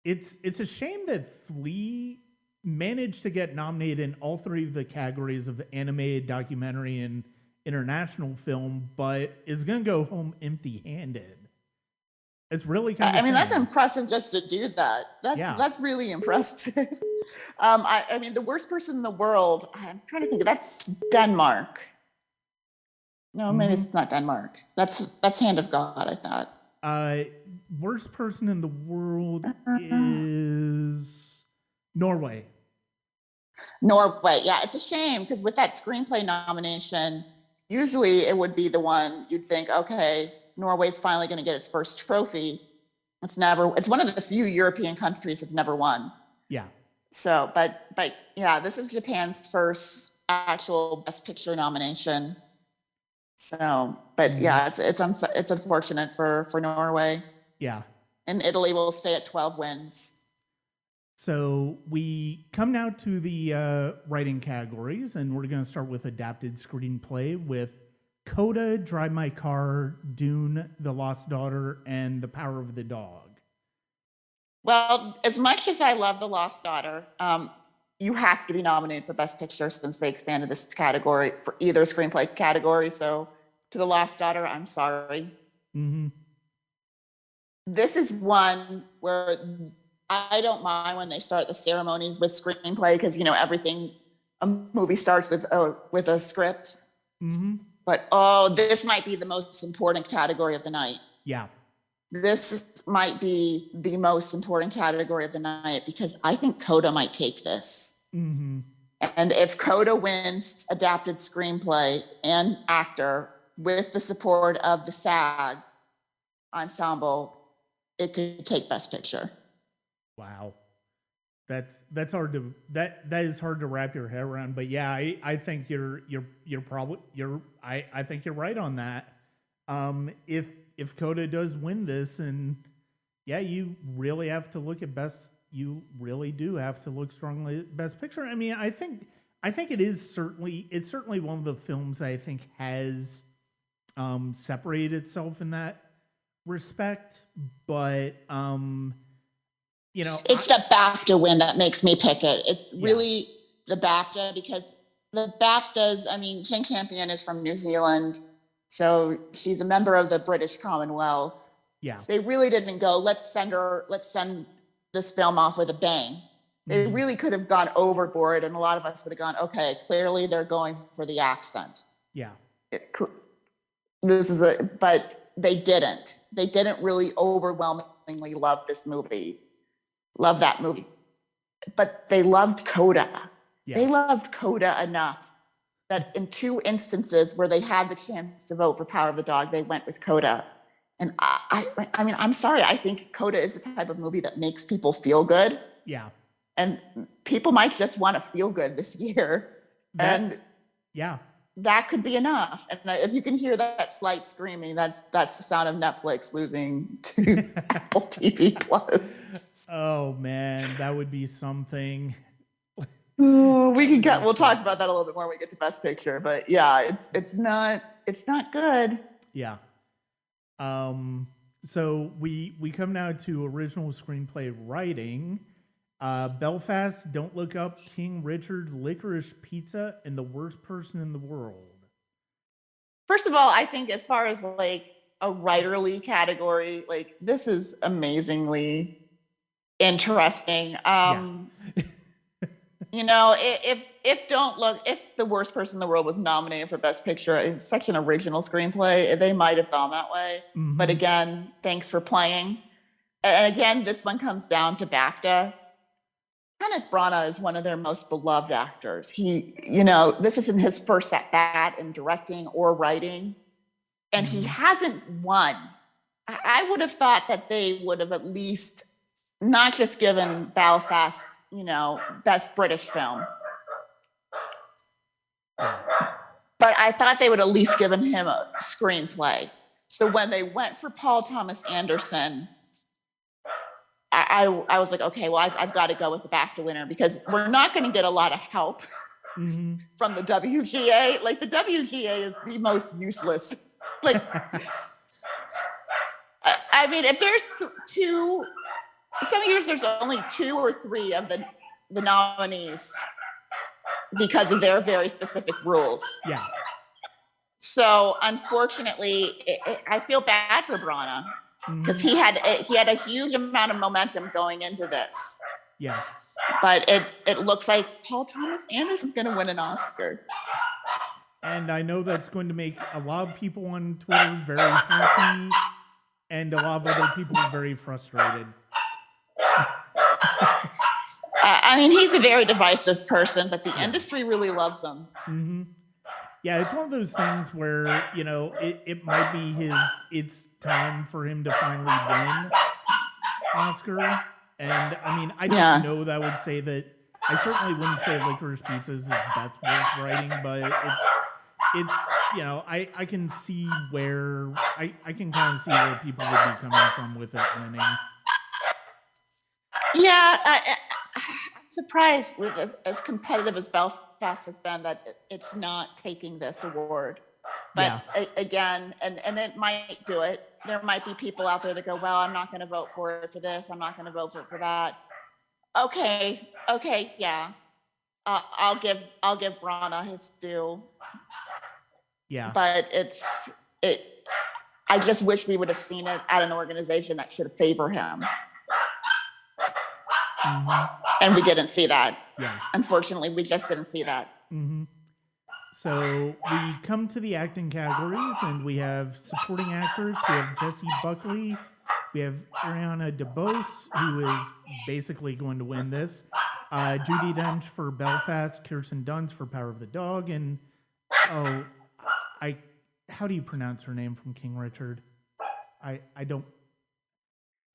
it's a shame that Flee managed to get nominated in all 3 of the categories of animated, documentary, and international film, but is going to go home empty-handed. It's really kind of. I mean, that's impressive just to do that. That's really impressive. I mean, The Worst Person in the World. I'm trying to think. That's Denmark. No, maybe it's not Denmark. That's Hand of God, I thought. Worst Person in the World is Norway. Norway. Yeah, it's a shame because with that screenplay nomination, usually it would be the one you'd think, okay, Norway's finally going to get its first trophy. It's one of the few European countries that's never won. Yeah. So, but yeah, this is Japan's first actual Best Picture nomination. So, but yeah, it's unfortunate for Norway. Yeah. And Italy will stay at 12 wins. So we come now to the writing categories, and we're going to start with adapted screenplay with Coda, Drive My Car, Dune, The Lost Daughter, and The Power of the Dog. Well, as much as I love The Lost Daughter, you have to be nominated for Best Picture since they expanded this category for either screenplay category. So to The Lost Daughter, I'm sorry. Mm-hmm. This is one where I don't mind when they start the ceremonies with screenplay because, you know, a movie starts with a script. Mm-hmm. But, this might be the most important category of the night. Yeah. This might be the most important category of the night because I think Coda might take this. Mm-hmm. And if Coda wins adapted screenplay and actor with the support of the SAG ensemble, it could take Best Picture. Wow. That's hard to that is hard to wrap your head around, but yeah, I think you're probably I think you're right on that. If Coda does win this, and yeah, you really have to look at you really do have to look strongly at Best Picture. I mean, I think it's certainly one of the films that I think has separated itself in that respect, but you know, it's the BAFTA win that makes me pick it. It's really the BAFTA because the BAFTAs, I mean, Jane Campion is from New Zealand, so she's a member of the British Commonwealth. Yeah. They really didn't go, let's send this film off with a bang. They really could have gone overboard, and a lot of us would have gone, okay, clearly they're going for the accent. Yeah. But they didn't. They didn't really overwhelmingly love this movie. Love that movie. But they loved Coda. Yeah. They loved Coda enough that in 2 instances where they had the chance to vote for Power of the Dog, they went with Coda. And I mean, I'm sorry. I think Coda is the type of movie that makes people feel good. Yeah. And people might just want to feel good this year. Yeah. that could be enough. And if you can hear that slight screaming, that's the sound of Netflix losing to Apple TV Plus. Oh man, that would be something. We'll talk about that a little bit more when we get to Best Picture, but yeah, it's not good. Yeah. So we come now to original screenplay writing. Belfast, Don't Look Up, King Richard, Licorice Pizza, and The Worst Person in the World. First of all, I think as far as like a writerly category, like this is amazingly interesting. You know, if The Worst Person in the World was nominated for Best Picture, it's such an original screenplay, they might have gone that way. Mhm. But again, thanks for playing. And again, this one comes down to BAFTA. Kenneth Branagh is one of their most beloved actors. This isn't his first at bat in directing or writing, and he hasn't won. I would have thought that they would have at least not just given Belfast, Best British Film, but I thought they would at least given him a screenplay. So when they went for Paul Thomas Anderson, I was like, okay, well, I've got to go with the BAFTA winner because we're not going to get a lot of help from the WGA. Like the WGA is the most useless. Like, I mean, if there's some years there's only 2 or 3 of the nominees because of their very specific rules. Yeah. So unfortunately, I feel bad for Branagh. Because he had a huge amount of momentum going into this. Yeah. But it looks like Paul Thomas Anderson's going to win an Oscar. And I know that's going to make a lot of people on Twitter very happy and a lot of other people very frustrated. I mean, he's a very divisive person, but the industry really loves him. Mm-hmm. Yeah, it's one of those things where, it might be it's time for him to finally win Oscar. And I mean, I don't know that I would say that, I certainly wouldn't say Licorice Pizza is his best work writing, but it's I can see where, I can kind of see where people would be coming from with it winning. Yeah, I'm surprised with as competitive as Belfast has been that it's not taking this award. But again, and it might do it. There might be people out there that go, well, I'm not going to vote for it for this. I'm not going to vote for it for that. Okay, yeah. I'll give Branagh his due. Yeah. But I just wish we would have seen it at an organization that should favor him. And we didn't see that. Yeah. Unfortunately, we just didn't see that. So we come to the acting categories, and we have supporting actors. We have Jessie Buckley. We have Ariana DeBose, who is basically going to win this. Judi Dench for Belfast. Kirsten Dunst for Power of the Dog. And, how do you pronounce her name from King Richard? I don't...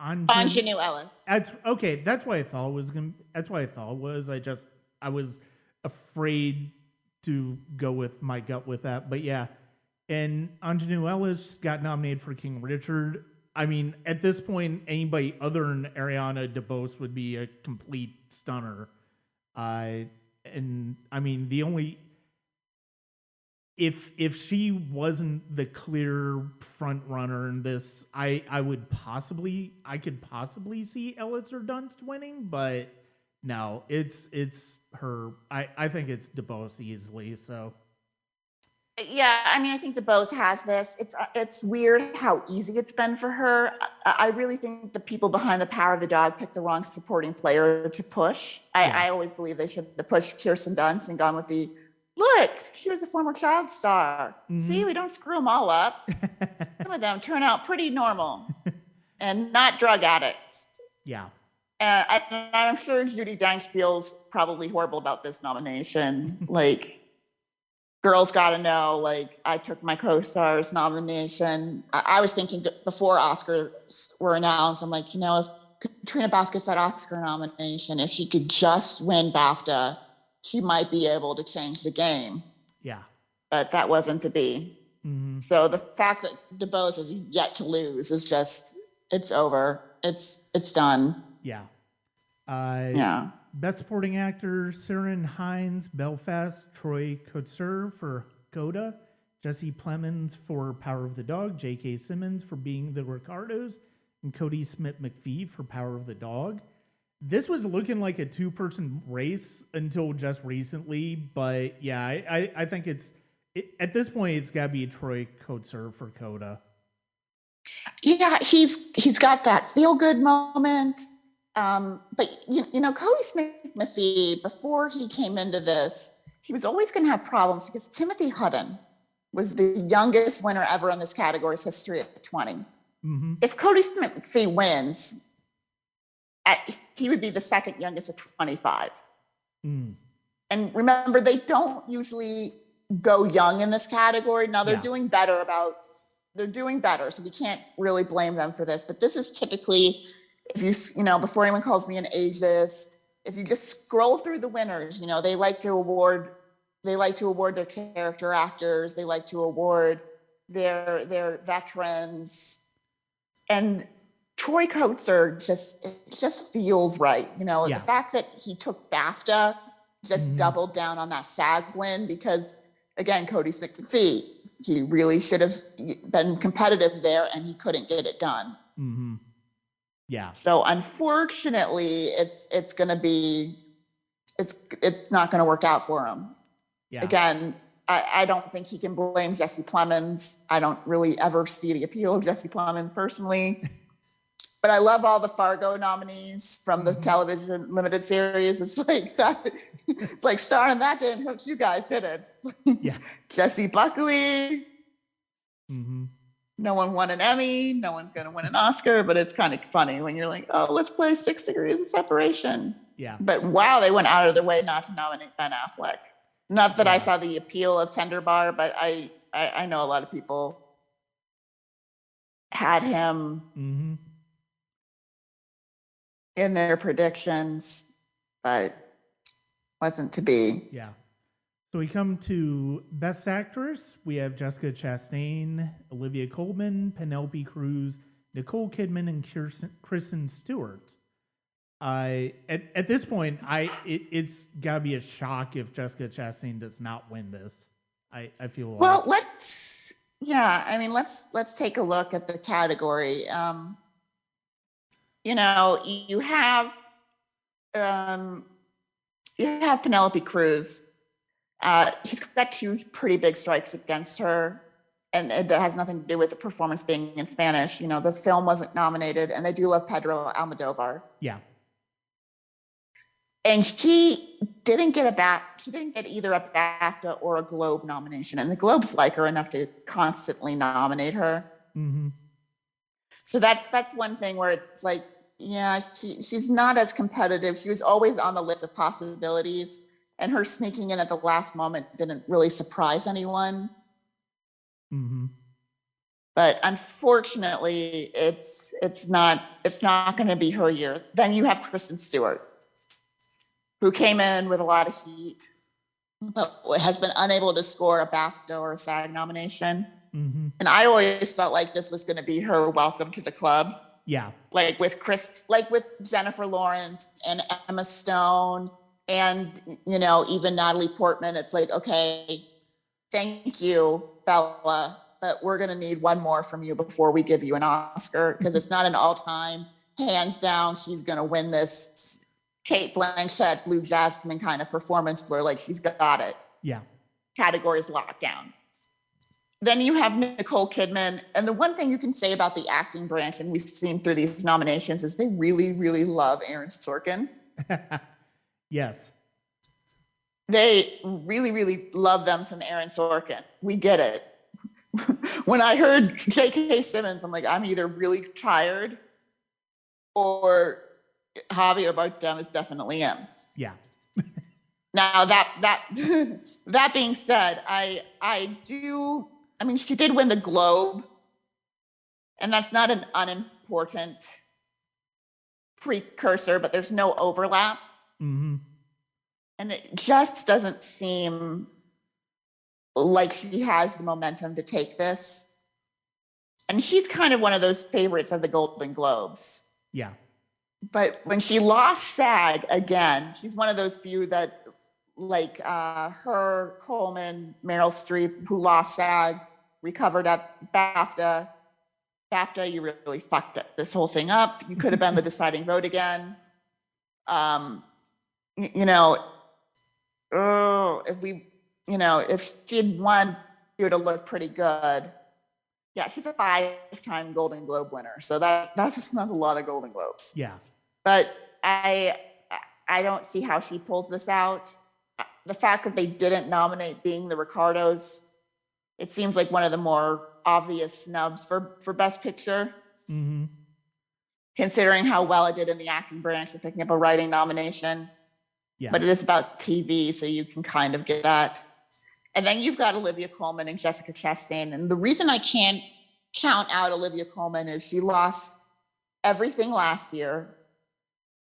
Anjanou Ellis. That's what I thought it was going to... That's what I thought it was. I was afraid to go with my gut with that. But yeah, and Anjanou Ellis got nominated for King Richard. I mean, at this point, anybody other than Ariana DeBose would be a complete stunner. And I mean, the only... If she wasn't the clear front runner in this, I could possibly see Ellis or Dunst winning, but no, it's her. I think it's DeBose easily. So yeah, I mean, I think DeBose has this. It's weird how easy it's been for her. I really think the people behind The Power of the Dog picked the wrong supporting player to push. I always believe they should have pushed Kirsten Dunst and gone with the, look, she was a former child star. See, we don't screw them all up. Some of them turn out pretty normal and not drug addicts. Yeah. And I'm sure Judi Dench feels probably horrible about this nomination. Like, girls got to know, like, I took my co-star's nomination. I was thinking before Oscars were announced, I'm like, if Katrina Balfe gets that Oscar nomination, if she could just win BAFTA, she might be able to change the game. Yeah. but that wasn't to be. Mm-hmm. So the fact that DeBose is yet to lose is just, it's over. It's done. Yeah. Yeah. Best Supporting Actor, Ciarán Hinds, Belfast, Troy Kotsur for Coda, Jesse Plemons for Power of the Dog, J.K. Simmons for Being the Ricardos, and Cody Smith-McPhee for Power of the Dog. This was looking like a two-person race until just recently, but yeah, I think at this point it's got to be Troy Kotsur for Coda. Yeah, he's got that feel-good moment. But you know, Cody Smith-McPhee, before he came into this, he was always going to have problems because Timothy Hutton was the youngest winner ever in this category's history at 20. Mm-hmm. If Cody Smith-McPhee wins, he would be the second youngest at 25. Mm. And remember, they don't usually go young in this category. Now they're doing better they're doing better, so we can't really blame them for this. But this is typically, if you know, before anyone calls me an ageist, if you just scroll through the winners, you know, they like to award their character actors, they like to award their veterans, and Troy Kotsur just feels right. You know, the fact that he took BAFTA just doubled down on that SAG win, because again, Cody Smith-McPhee, he really should have been competitive there and he couldn't get it done. Mm-hmm. Yeah. So unfortunately, it's not going to work out for him. Yeah. Again, I don't think he can blame Jesse Plemons. I don't really ever see the appeal of Jesse Plemons personally. But I love all the Fargo nominees from the television limited series. It's like that. It's like starring that didn't hook you guys, did it? Yeah. Jesse Buckley. Mm-hmm. No one won an Emmy. No one's going to win an Oscar. But it's kind of funny when you're like, oh, let's play 6 Degrees of Separation. Yeah. But wow, they went out of their way not to nominate Ben Affleck. Not that I saw the appeal of Tender Bar, but I know a lot of people had him in their predictions, but wasn't to be. Yeah. So we come to Best Actress. We have Jessica Chastain, Olivia Colman, Penelope Cruz, Nicole Kidman, and Kristen Stewart. At this point, it's got to be a shock if Jessica Chastain does not win this. I feel like. Well, let's take a look at the category. You know, you have Penelope Cruz. She's got 2 pretty big strikes against her, and it has nothing to do with the performance being in Spanish. You know, the film wasn't nominated, and they do love Pedro Almodovar. Yeah. And she didn't get either a BAFTA or a Globe nomination, and the Globes like her enough to constantly nominate her. Mm-hmm. So that's one thing where it's like, yeah, she's not as competitive. She was always on the list of possibilities, and her sneaking in at the last moment didn't really surprise anyone. Mm-hmm. But unfortunately, it's not going to be her year. Then you have Kristen Stewart, who came in with a lot of heat, but has been unable to score a BAFTA or a SAG nomination. Mm-hmm. And I always felt like this was going to be her welcome to the club. Yeah. Like with Jennifer Lawrence and Emma Stone and, you know, even Natalie Portman. It's like, okay, thank you, Bella, but we're going to need one more from you before we give you an Oscar, because it's not an all-time, hands down, she's going to win this Kate Blanchett, Blue Jasmine kind of performance where like she's got it. Yeah. Categories locked down. Then you have Nicole Kidman. And the one thing you can say about the acting branch, and we've seen through these nominations, is they really, really love Aaron Sorkin. Yes. They really, really love them some Aaron Sorkin. We get it. When I heard J.K. Simmons, I'm like, I'm either really tired or Javier Bardem is definitely him. Yeah. Now that being said, she did win the Globe, and that's not an unimportant precursor, but there's no overlap. Mm-hmm. And it just doesn't seem like she has the momentum to take this. And she's kind of one of those favorites of the Golden Globes. Yeah. But when she lost SAG again, she's one of those few that, like her, Coleman, Meryl Streep, who lost SAG, recovered at BAFTA. BAFTA, you really fucked this whole thing up. You could have been the deciding vote again. You know, if she had won, she would have looked pretty good. Yeah, she's a 5-time Golden Globe winner, so that's just not a lot of Golden Globes. Yeah. But I don't see how she pulls this out. The fact that they didn't nominate Being the Ricardos, it seems like one of the more obvious snubs for Best Picture. Mm-hmm. Considering how well it did in the acting branch for picking up a writing nomination. Yeah. But it is about TV, so you can kind of get that. And then you've got Olivia Colman and Jessica Chastain. And the reason I can't count out Olivia Colman is she lost everything last year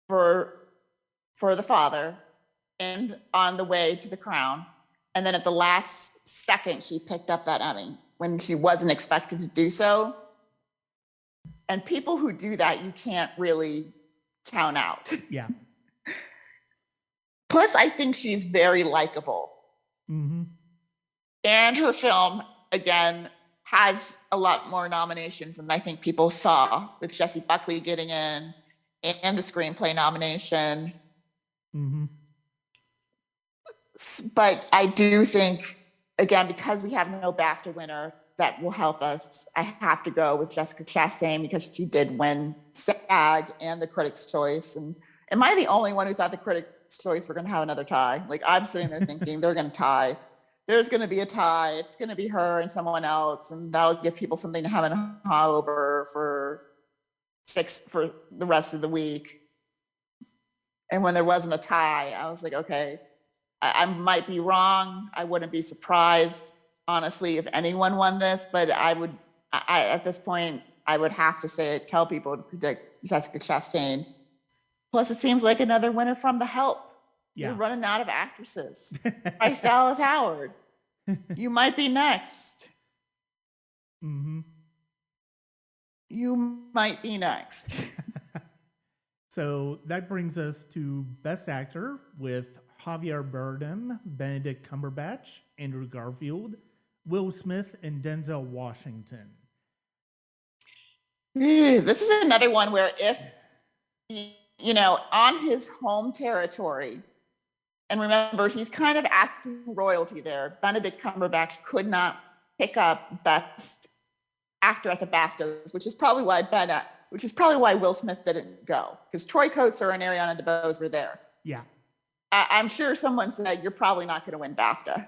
for The Father and On the Way to the Crown. And then at the last second, she picked up that Emmy when she wasn't expected to do so. And people who do that, you can't really count out. Yeah. Plus, I think she's very likable. Mm-hmm. And her film, again, has a lot more nominations than I think people saw, with Jessie Buckley getting in and the screenplay nomination. Mm-hmm. But I do think, again, because we have no BAFTA winner, that will help us. I have to go with Jessica Chastain because she did win SAG and the Critics' Choice. And am I the only one who thought the Critics' Choice were going to have another tie? Like, I'm sitting there thinking they're going to tie. There's going to be a tie. It's going to be her and someone else, and that'll give people something to have an aha over for the rest of the week. And when there wasn't a tie, I was like, okay, I might be wrong. I wouldn't be surprised, honestly, if anyone won this, but I at this point, I would have to tell people to predict Jessica Chastain. Plus, it seems like another winner from The Help. Yeah. You're running out of actresses. Bryce Dallas Howard. You might be next. Mm-hmm. You might be next. So that brings us to Best Actor with Javier Bardem, Benedict Cumberbatch, Andrew Garfield, Will Smith, and Denzel Washington. This is another one where if, on his home territory, and remember, he's kind of acting royalty there, Benedict Cumberbatch could not pick up Best Actor at the BAFTAs, which is probably why Will Smith didn't go, because Troy Kotsur and Ariana DeBose were there. Yeah. I'm sure someone said, you're probably not going to win BAFTA.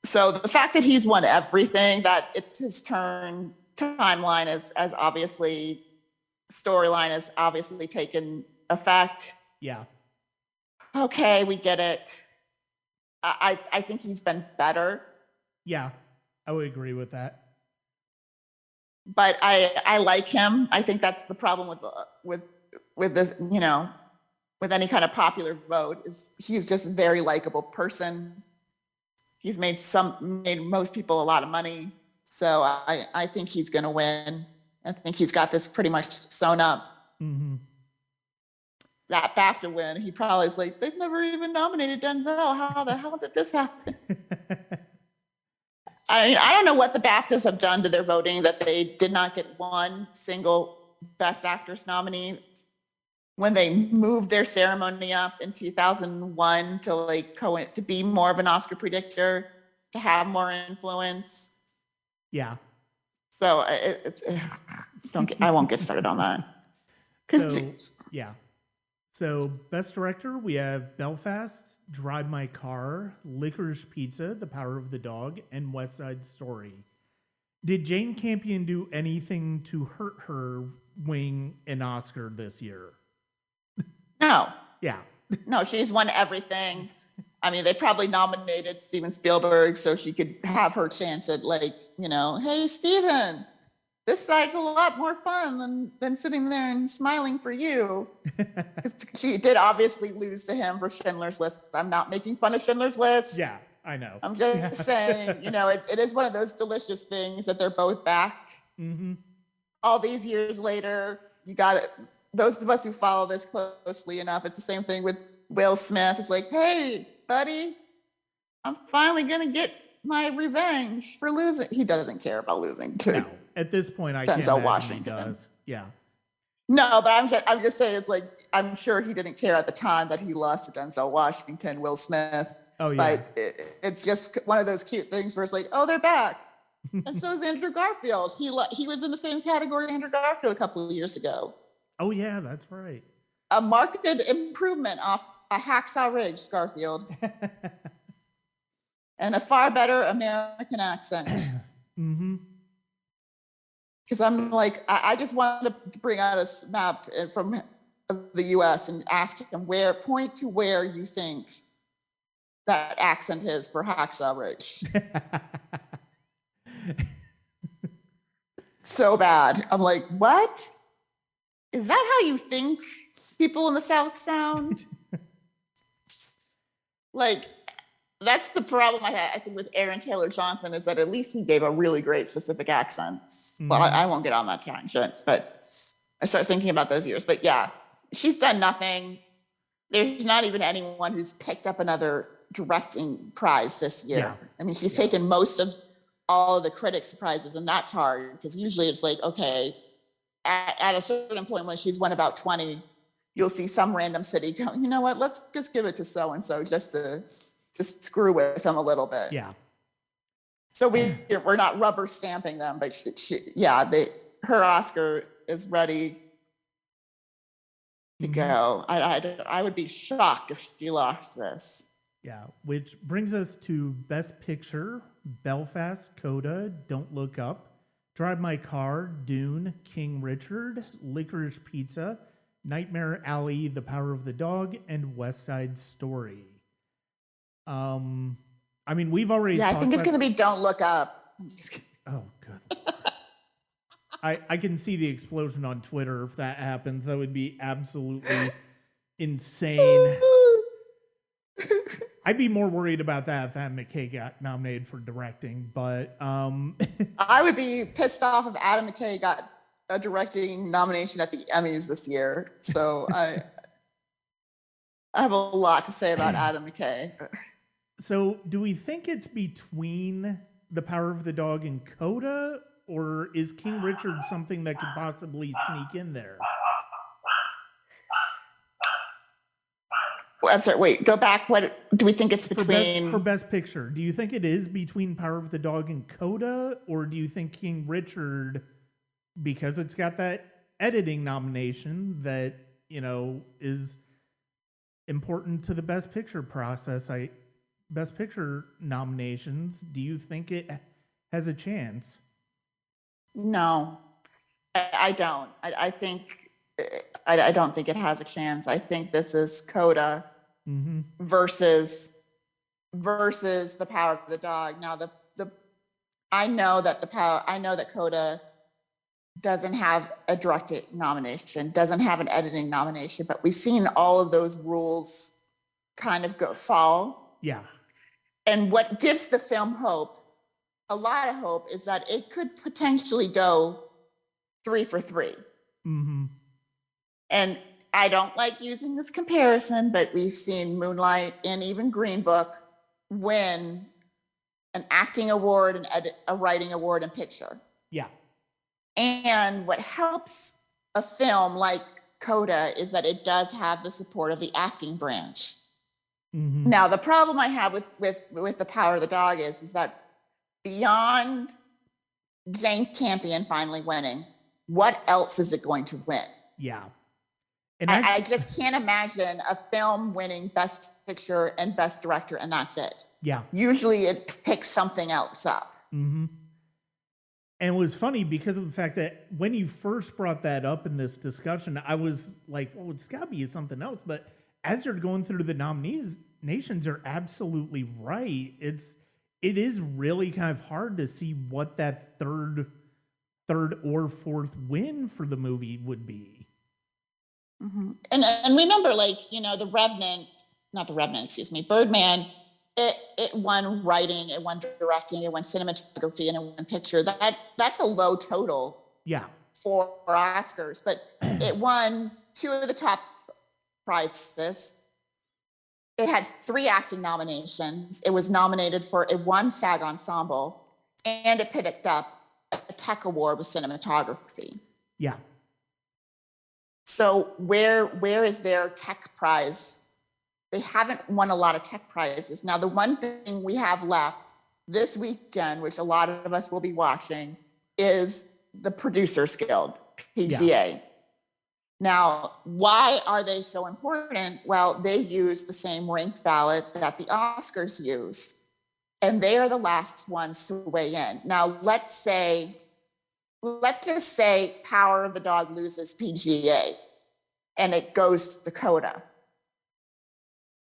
So the fact that he's won everything, that it's his turn, timeline is as obviously, storyline has obviously taken effect. Yeah. Okay, we get it. I think he's been better. Yeah, I would agree with that. But I like him. I think that's the problem with this, with any kind of popular vote, is he's just a very likable person. He's made most people a lot of money. So I think he's going to win. I think he's got this pretty much sewn up. Mm-hmm. That BAFTA win, he probably is like, they've never even nominated Denzel. How the hell did this happen? I don't know what the BAFTAs have done to their voting, that they did not get one single Best Actress nominee when they moved their ceremony up in 2001 to be more of an Oscar predictor, to have more influence. Yeah. So I won't get started on that. So Best Director, we have Belfast, Drive My Car, Licorice Pizza, The Power of the Dog, and West Side Story. Did Jane Campion do anything to hurt her winning an Oscar this year? No. Yeah. No, she's won everything. I mean, they probably nominated Steven Spielberg so she could have her chance at hey, Steven, this side's a lot more fun than sitting there and smiling for you. Because she did obviously lose to him for Schindler's List. I'm not making fun of Schindler's List. Yeah, I know. I'm just saying, it is one of those delicious things that they're both back. Mm-hmm. All these years later, you got it. Those of us who follow this closely enough, it's the same thing with Will Smith. It's like, hey, buddy, I'm finally going to get my revenge for losing. He doesn't care about losing too. No, at this point, I can't Denzel imagine Washington. he does. Yeah. No, but I'm just saying, it's like, I'm sure he didn't care at the time that he lost to Denzel Washington, Will Smith. Oh, yeah. But it's just one of those cute things where it's like, oh, they're back. And so is Andrew Garfield. He was in the same category as Andrew Garfield a couple of years ago. Oh, yeah, that's right. A marketed improvement off a Hacksaw Ridge, Garfield. And a far better American accent. Mm-hmm. Because I'm like, I just wanted to bring out a map from the U.S. and ask him point to where you think that accent is for Hacksaw Ridge. So bad. I'm like, what? Is that how you think people in the South sound? Like, that's the problem I think with Aaron Taylor Johnson, is that at least he gave a really great specific accent. Mm-hmm. Well, I won't get on that tangent, but I start thinking about those years. But yeah, she's done nothing. There's not even anyone who's picked up another directing prize this year. Yeah. I mean, she's taken most of all of the critics' prizes, and that's hard because usually it's like, okay, at a certain point when she's won about 20, you'll see some random city go, you know what, let's just give it to so-and-so just to screw with them a little bit. Yeah. So we're not rubber stamping them, but her Oscar is ready to go. I would be shocked if she lost this. Yeah, which brings us to Best Picture: Belfast, Coda, Don't Look Up, Drive My Car, Dune, King Richard, Licorice Pizza, Nightmare Alley, The Power of the Dog, and West Side Story. I mean, we've already. Yeah, I think it's going to be Don't Look Up. Oh, good. I can see the explosion on Twitter if that happens. That would be absolutely insane. I'd be more worried about that if Adam McKay got nominated for directing, but I would be pissed off if Adam McKay got a directing nomination at the Emmys this year. So I have a lot to say about Adam McKay. So do we think it's between The Power of the Dog and Coda, or is King Richard something that could possibly sneak in there? I'm sorry, wait, go back. What do we think it's between? For Best Picture, do you think it is between Power of the Dog and Coda, or do you think King Richard, because it's got that editing nomination that, is important to the Best Picture process, Best Picture nominations, do you think it has a chance? No, I don't. I think I don't think it has a chance. I think this is Coda versus The Power of the Dog. Now I know that Coda doesn't have a directing nomination, doesn't have an editing nomination, but we've seen all of those rules kind of fall. Yeah. And what gives the film hope, a lot of hope, is that it could potentially go 3 for 3. Mm-hmm. And I don't like using this comparison, but we've seen Moonlight and even Green Book win an acting award, a writing award, and picture. Yeah. And what helps a film like Coda is that it does have the support of the acting branch. Mm-hmm. Now, the problem I have with The Power of the Dog is that beyond Jane Campion finally winning, what else is it going to win? Yeah. And I just can't imagine a film winning Best Picture and Best Director, and that's it. Yeah. Usually it picks something else up. Mm-hmm. And it was funny because of the fact that when you first brought that up in this discussion, I was like, well, it's got to be something else. But as you're going through the nominations, you're absolutely right. It is really kind of hard to see what that third third or fourth win for the movie would be. And remember, like, Birdman, it won writing, it won directing, it won cinematography, and it won picture. That's a low total. Yeah. For Oscars, but it won 2 of the top prizes. It had 3 acting nominations. It was nominated for it won SAG Ensemble, and it picked up a tech award with cinematography. Yeah. So where is their tech prize? They haven't won a lot of tech prizes. Now, the one thing we have left this weekend, which a lot of us will be watching, is the Producers Guild, PGA. Yeah. Now, why are they so important? Well, they use the same ranked ballot that the Oscars use, and they are the last ones to weigh in. Now, let's just say Power of the Dog loses PGA and it goes to CODA.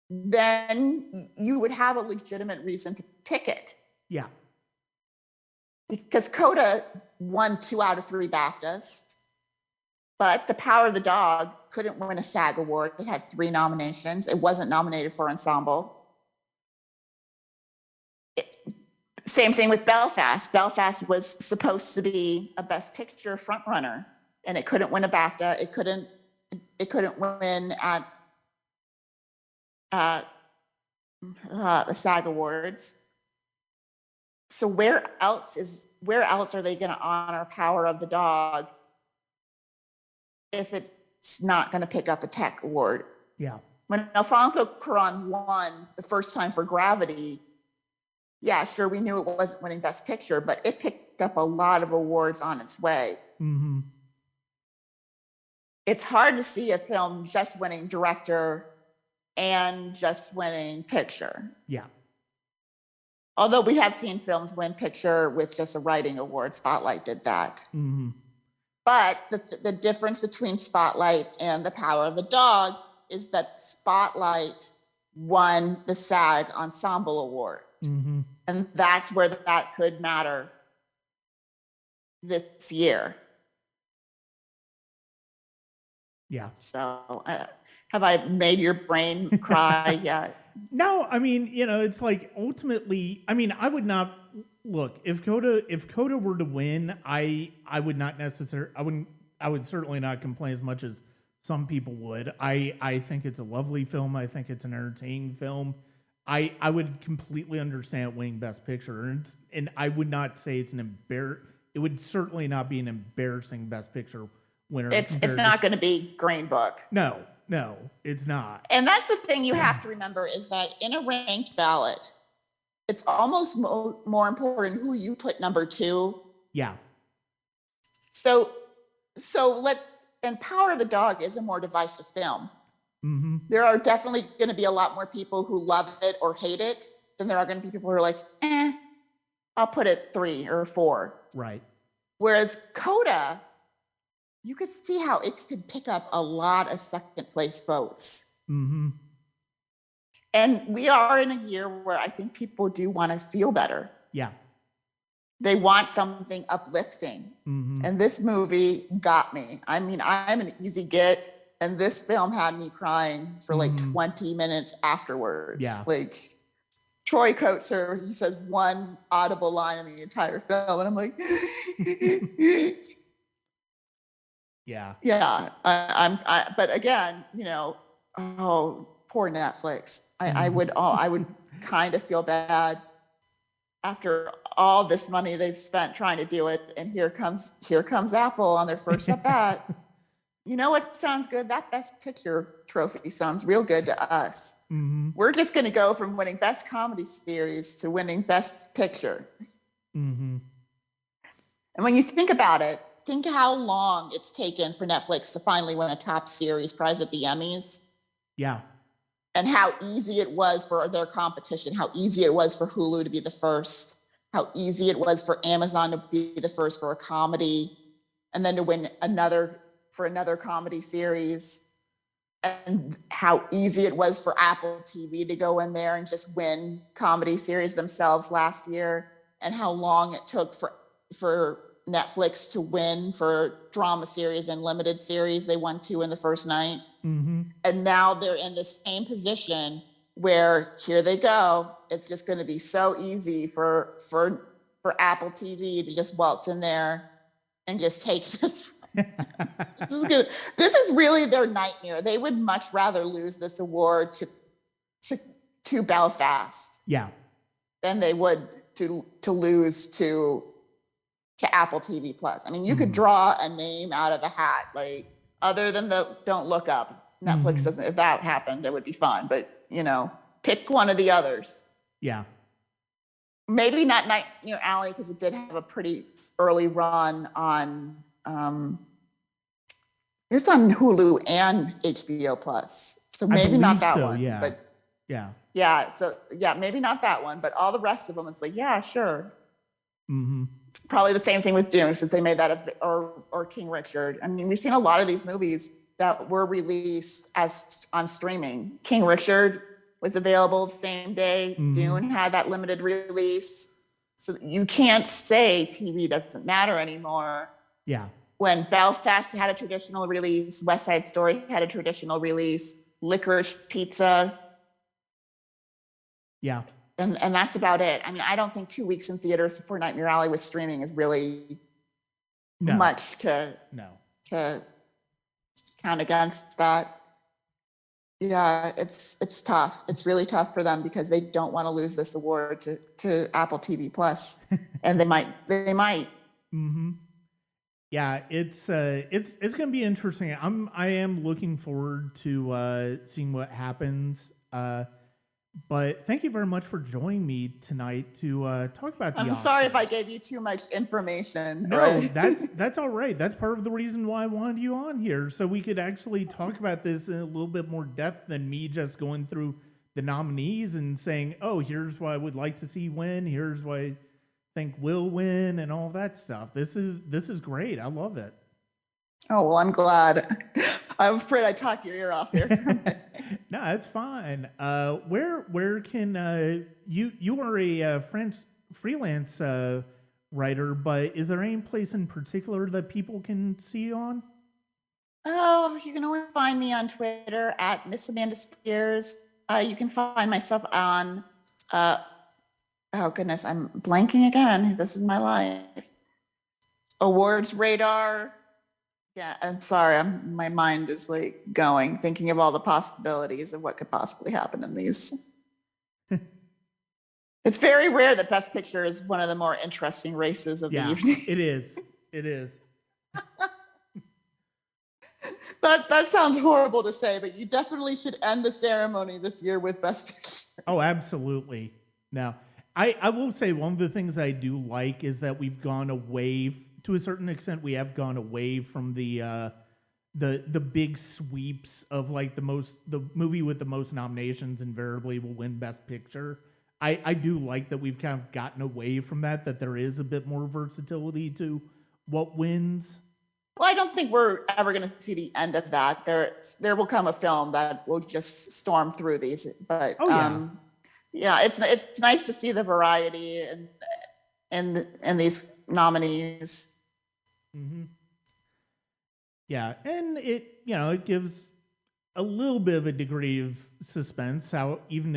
Then you would have a legitimate reason to pick it. Yeah. Because CODA won 2 out of 3 BAFTAs, but The Power of the Dog couldn't win a SAG award. It had 3 nominations. It wasn't nominated for Ensemble. Same thing with Belfast. Belfast was supposed to be a Best Picture frontrunner, and it couldn't win a BAFTA. It couldn't win at the SAG Awards. So where else are they going to honor Power of the Dog if it's not going to pick up a tech award? Yeah. When Alfonso Cuarón won the first time for Gravity, yeah, sure, we knew it wasn't winning Best Picture, but it picked up a lot of awards on its way. Mm-hmm. It's hard to see a film just winning director and just winning picture. Yeah. Although we have seen films win picture with just a writing award. Spotlight did that. Mm-hmm. But the difference between Spotlight and The Power of the Dog is that Spotlight won the SAG Ensemble Award. Mm-hmm. And that's where that could matter this year. Yeah. So have I made your brain cry yet? No, I mean, it's like ultimately, I mean, I would not look if CODA were to win, I would not necessarily, I would certainly not complain as much as some people would. I think it's a lovely film. I think it's an entertaining film. I would completely understand winning Best Picture, and I would not say it's it would certainly not be an embarrassing Best Picture winner. It's not going to be Green Book. No, it's not. And that's the thing you have to remember is that in a ranked ballot, it's almost more important who you put number 2. Yeah. So and Power of the Dog is a more divisive film. Mm-hmm. There are definitely going to be a lot more people who love it or hate it than there are going to be people who are like, I'll put it 3 or 4. Right. Whereas CODA, you could see how it could pick up a lot of second place votes. Mm-hmm. And we are in a year where I think people do want to feel better. Yeah. They want something uplifting. Mm-hmm. And this movie got me. I mean, I'm an easy get, and this film had me crying for like 20 minutes afterwards. Yeah. Like Troy Kotsur, he says one audible line in the entire film, and I'm like, yeah. But again, poor Netflix. I would kind of feel bad after all this money they've spent trying to do it, and here comes Apple on their first at bat. You know what sounds good? That Best Picture trophy sounds real good to us. Mm-hmm. We're just going to go from winning Best Comedy Series to winning Best Picture. Mm-hmm. And when you think about it, think how long it's taken for Netflix to finally win a top series prize at the Emmys. Yeah. And how easy it was for their competition, how easy it was for Hulu to be the first, how easy it was for Amazon to be the first for a comedy, and then to win another comedy series, and how easy it was for Apple TV to go in there and just win comedy series themselves last year, and how long it took for Netflix to win for drama series and limited series. They won 2 in the first night. Mm-hmm. And now they're in the same position where here they go. It's just going to be so easy for Apple TV to just waltz in there and just take this. This is good. This is really their nightmare. They would much rather lose this award to Belfast. Yeah. Than they would to lose to Apple TV Plus. I mean, you could draw a name out of a hat, like other than the Don't Look Up. Netflix doesn't. If that happened, it would be fun. But pick one of the others. Yeah. Maybe not Nightmare Alley because it did have a pretty early run on. It's on Hulu and HBO Plus, so maybe not that one. Yeah. But yeah. So maybe not that one, but all the rest of them, it's like, yeah, sure. Mm-hmm. Probably the same thing with Dune, since they made that, or King Richard. I mean, we've seen a lot of these movies that were released as on streaming. King Richard was available the same day. Dune had that limited release. So you can't say TV doesn't matter anymore. Yeah. When Belfast had a traditional release, West Side Story had a traditional release, Licorice Pizza. Yeah. And that's about it. I mean, I don't think 2 weeks in theaters before Nightmare Alley with streaming is really much to count against that. Yeah, it's tough. It's really tough for them because they don't want to lose this award to Apple TV Plus, and they might. Mm-hmm. Yeah, it's going to be interesting. I am looking forward to seeing what happens. But thank you very much for joining me tonight to talk about the Oscars. I'm sorry if I gave you too much information. No, right? that's all right. That's part of the reason why I wanted you on here, so we could actually talk about this in a little bit more depth than me just going through the nominees and saying, oh, here's what I would like to see win, here's what I think will win, and all that stuff. This is great. I love it. Oh, well, I'm glad. I'm afraid I talked your ear off there. No, that's fine. Where can you are a freelance writer, but is there any place in particular that people can see you on? Oh, you can always find me on Twitter at Miss Amanda Spears. You can find myself on. Oh goodness, I'm blanking again. This is my life. Awards Radar. Yeah, I'm sorry. My mind is like going, thinking of all the possibilities of what could possibly happen in these. It's very rare that Best Picture is one of the more interesting races of the evening. It is. It is. That sounds horrible to say, but you definitely should end the ceremony this year with Best Picture. Oh, absolutely. Now, I will say one of the things I do like is that we've gone away. To a certain extent, we have gone away from the big sweeps of like the movie with the most nominations invariably will win Best Picture. I do like that we've kind of gotten away from that there is a bit more versatility to what wins. Well, I don't think we're ever going to see the end of that. There will come a film that will just storm through these, but it's nice to see the variety and these nominees. Mm-hmm. Yeah, and it gives a little bit of a degree of suspense. How even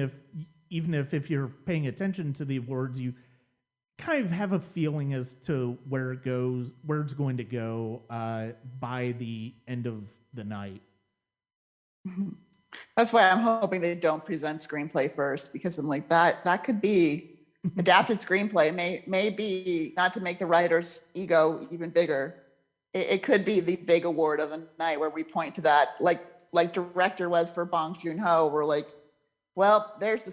if you're paying attention to the awards, you kind of have a feeling as to where it's going to go by the end of the night. That's why I'm hoping they don't present screenplay first, because I'm like that could be. Adapted screenplay may be, not to make the writer's ego even bigger. It could be the big award of the night where we point to that, like director was for Bong Joon-ho. We're like, well, there's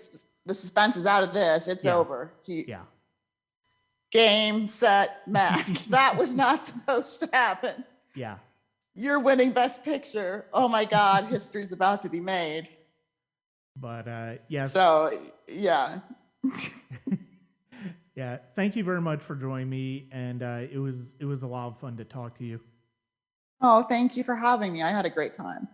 the suspense is out of this. It's over. Game, set, match. That was not supposed to happen. Yeah. You're winning Best Picture. Oh my God, history's about to be made. But yeah. So yeah. Yeah, thank you very much for joining me, and it was a lot of fun to talk to you. Oh, thank you for having me. I had a great time.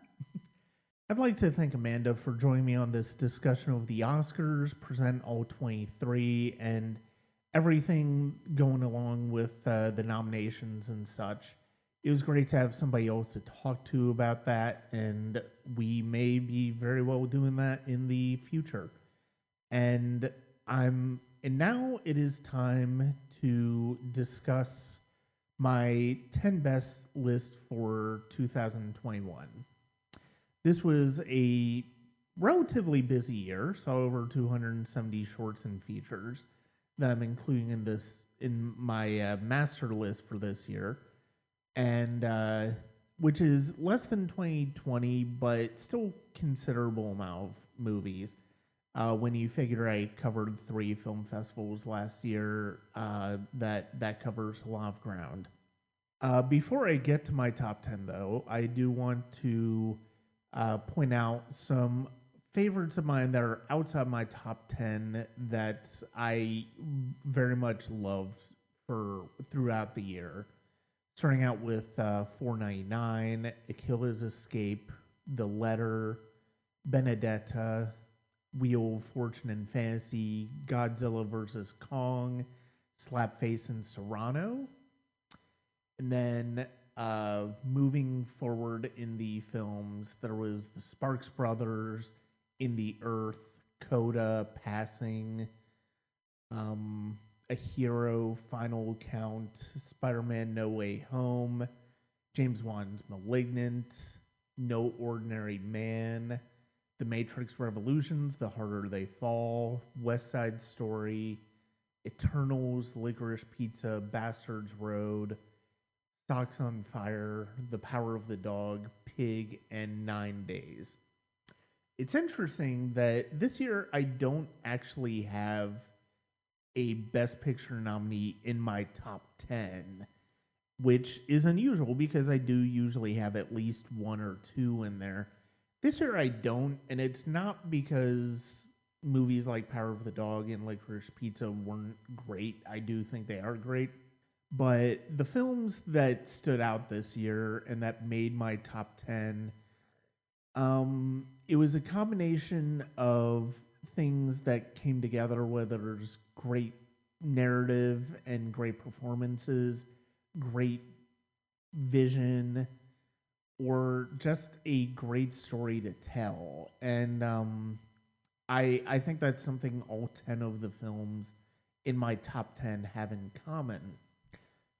I'd like to thank Amanda for joining me on this discussion of the Oscars, present all 23, and everything going along with the nominations and such. It was great to have somebody else to talk to about that, and we may be very well doing that in the future. And and now it is time to discuss my 10 best list for 2021. This was a relatively busy year, so over 270 shorts and features that I'm including in my master list for this year, and which is less than 2020, but still considerable amount of movies. When you figure I covered 3 film festivals last year, that covers a lot of ground. Before I get to my top 10, though, I do want to point out some favorites of mine that are outside my top 10 that I very much loved for throughout the year. Starting out with 499, Achilles Escape, The Letter, Benedetta, Wheel of Fortune and Fantasy, Godzilla vs. Kong, Slapface and Serrano. And then moving forward in the films, there was the Sparks Brothers, In the Earth, Coda, Passing, A Hero, Final Count, Spider-Man No Way Home, James Wan's Malignant, No Ordinary Man, The Matrix Revolutions, The Harder They Fall, West Side Story, Eternals, Licorice Pizza, Bastards Road, Stocks on Fire, The Power of the Dog, Pig, and 9 Days. It's interesting that this year I don't actually have a Best Picture nominee in my top 10, which is unusual because I do usually have at least 1 or 2 in there. This year I don't, and it's not because movies like Power of the Dog and Licorice Pizza weren't great. I do think they are great. But the films that stood out this year and that made my top 10, it was a combination of things that came together, whether there's great narrative and great performances, great vision, or just a great story to tell. And I think that's something all 10 of the films in my top 10 have in common.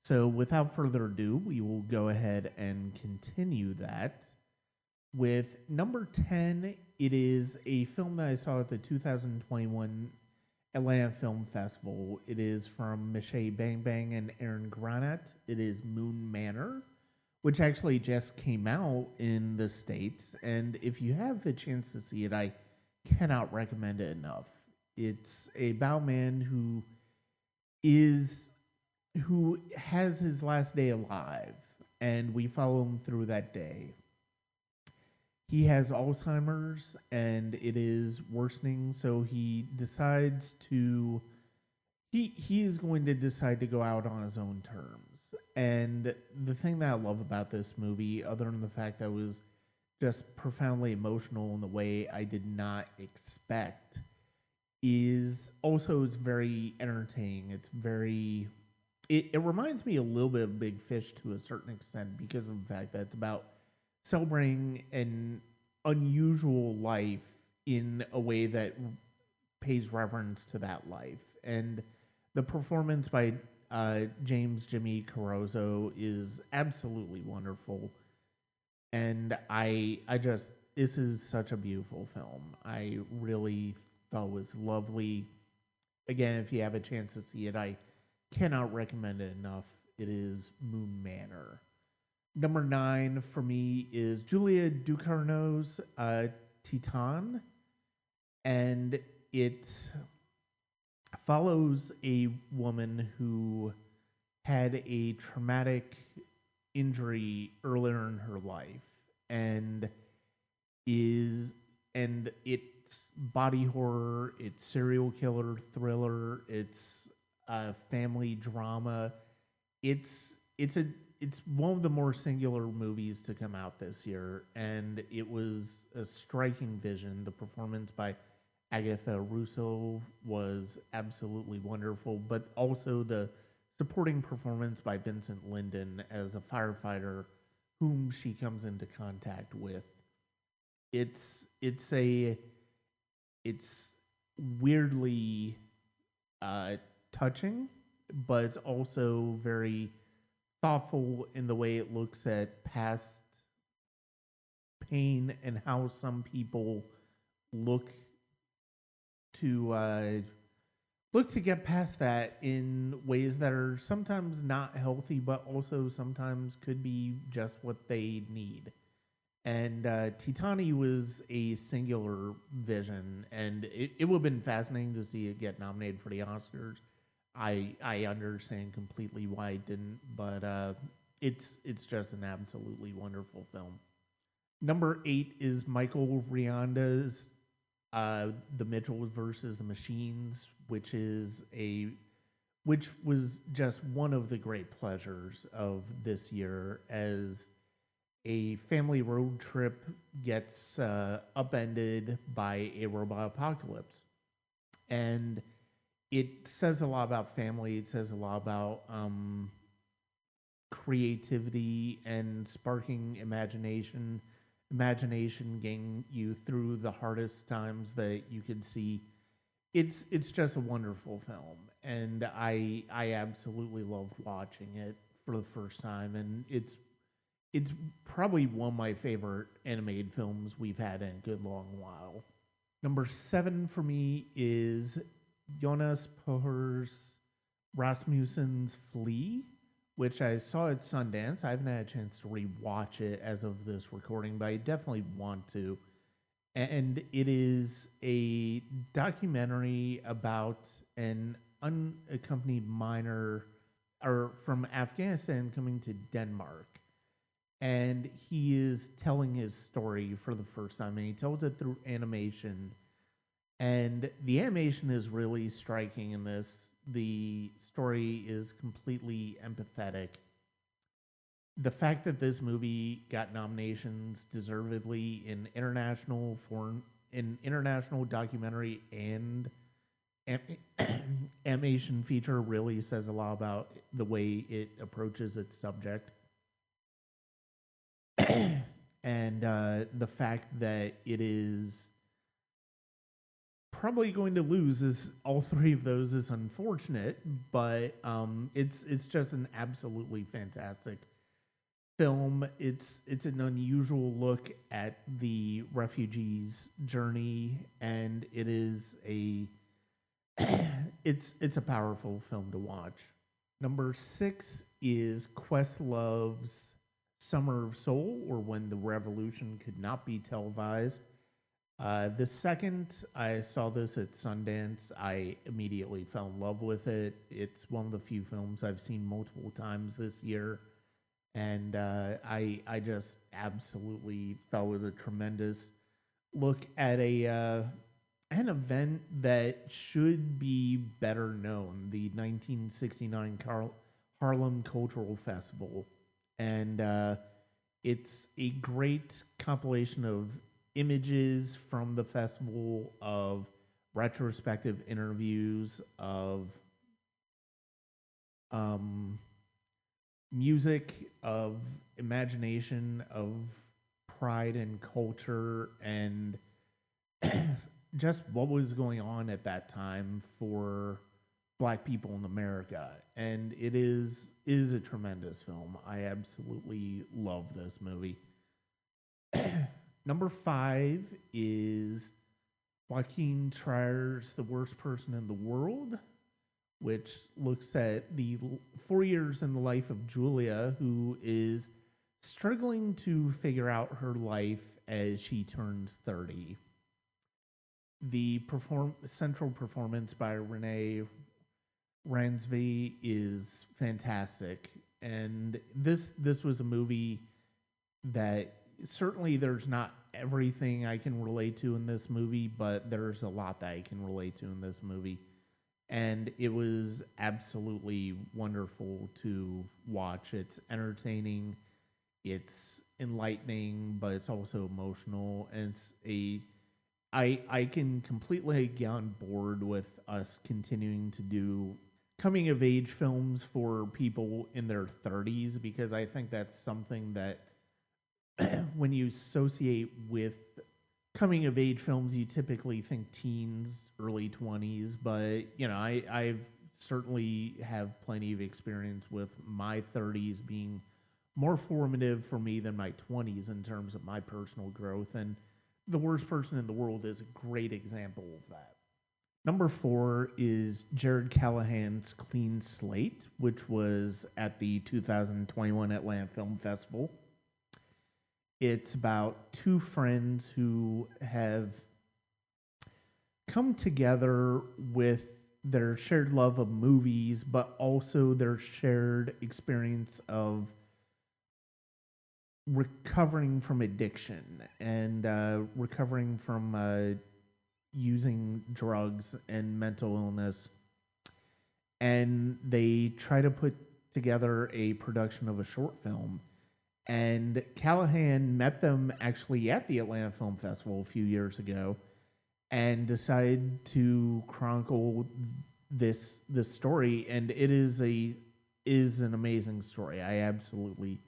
So without further ado, we will go ahead and continue that. With number 10, it is a film that I saw at the 2021 Atlanta Film Festival. It is from Michelle Bang Bang and Aaron Granat. It is Moon Manor, which actually just came out in the States. And if you have the chance to see it, I cannot recommend it enough. It's about a man who has his last day alive, and we follow him through that day. He has Alzheimer's, and it is worsening, so he decides to he is going to decide to go out on his own terms. And the thing that I love about this movie, other than the fact that it was just profoundly emotional in the way I did not expect, is also it's very entertaining. It reminds me a little bit of Big Fish to a certain extent because of the fact that it's about celebrating an unusual life in a way that pays reverence to that life. And the performance by James Jimmy Caruso is absolutely wonderful. And this is such a beautiful film. I really thought it was lovely. Again, if you have a chance to see it, I cannot recommend it enough. It is Moon Manor. Number 9 for me is Julia Ducournau's Titan, and it follows a woman who had a traumatic injury earlier in her life, and it's body horror, it's serial killer thriller, it's family drama. It's one of the more singular movies to come out this year, and it was a striking vision. The performance by Agatha Russo was absolutely wonderful, but also the supporting performance by Vincent Linden as a firefighter whom she comes into contact with. It's a it's weirdly uh, touching, but it's also very thoughtful in the way it looks at past pain and how some people look to look to get past that in ways that are sometimes not healthy, but also sometimes could be just what they need. And Titani was a singular vision, and it would have been fascinating to see it get nominated for the Oscars. I understand completely why it didn't, but it's just an absolutely wonderful film. Number 8 is Michael Rianda's The Mitchells versus the Machines, which was just one of the great pleasures of this year as a family road trip gets upended by a robot apocalypse. And it says a lot about family. It says a lot about creativity and sparking imagination getting you through the hardest times that you could see. It's just a wonderful film, and I absolutely loved watching it for the first time, and it's probably one of my favorite animated films we've had in a good long while. Number 7 for me is Jonas Poher's Rasmussen's Flea, which I saw at Sundance. I haven't had a chance to rewatch it as of this recording, but I definitely want to. And it is a documentary about an unaccompanied minor or from Afghanistan coming to Denmark. And he is telling his story for the first time, and he tells it through animation. And the animation is really striking in this. The story is completely empathetic. The fact that this movie got nominations deservedly in international documentary and animation feature really says a lot about the way it approaches its subject. And the fact that it is probably going to lose is all three of those is unfortunate, but it's just an absolutely fantastic film. It's an unusual look at the refugees' journey, and it is a it's a powerful film to watch. Number 6 is Questlove's Summer of Soul, or When the Revolution Could Not Be Televised. The second I saw this at Sundance, I immediately fell in love with it. It's one of the few films I've seen multiple times this year, and I just absolutely thought it was a tremendous look at an event that should be better known, the 1969 Harlem Cultural Festival. And it's a great compilation of images from the festival, of retrospective interviews, of music, of imagination, of pride and culture, and just what was going on at that time for black people in America. And it is a tremendous film. I absolutely love this movie. Number 5 is Joaquin Trier's The Worst Person in the World, which looks at the 4 years in the life of Julia, who is struggling to figure out her life as she turns 30. The central performance by Renee Ransby is fantastic, and this was a movie that certainly there's not everything I can relate to in this movie, but there's a lot that I can relate to in this movie, and it was absolutely wonderful to watch. It's entertaining, it's enlightening, but it's also emotional, and it's a I can completely get on board with us continuing to do coming of age films for people in their 30s, because I think that's something that when you associate with coming of age films, you typically think teens, early 20s, but I've certainly have plenty of experience with my 30s being more formative for me than my 20s in terms of my personal growth. And The Worst Person in the World is a great example of that. Number 4 is Jared Callahan's Clean Slate, which was at the 2021 Atlanta Film Festival. It's about two friends who have come together with their shared love of movies, but also their shared experience of recovering from addiction and recovering from using drugs and mental illness. And they try to put together a production of a short film. And Callahan met them actually at the Atlanta Film Festival a few years ago and decided to chronicle this story. And it is an amazing story. I absolutely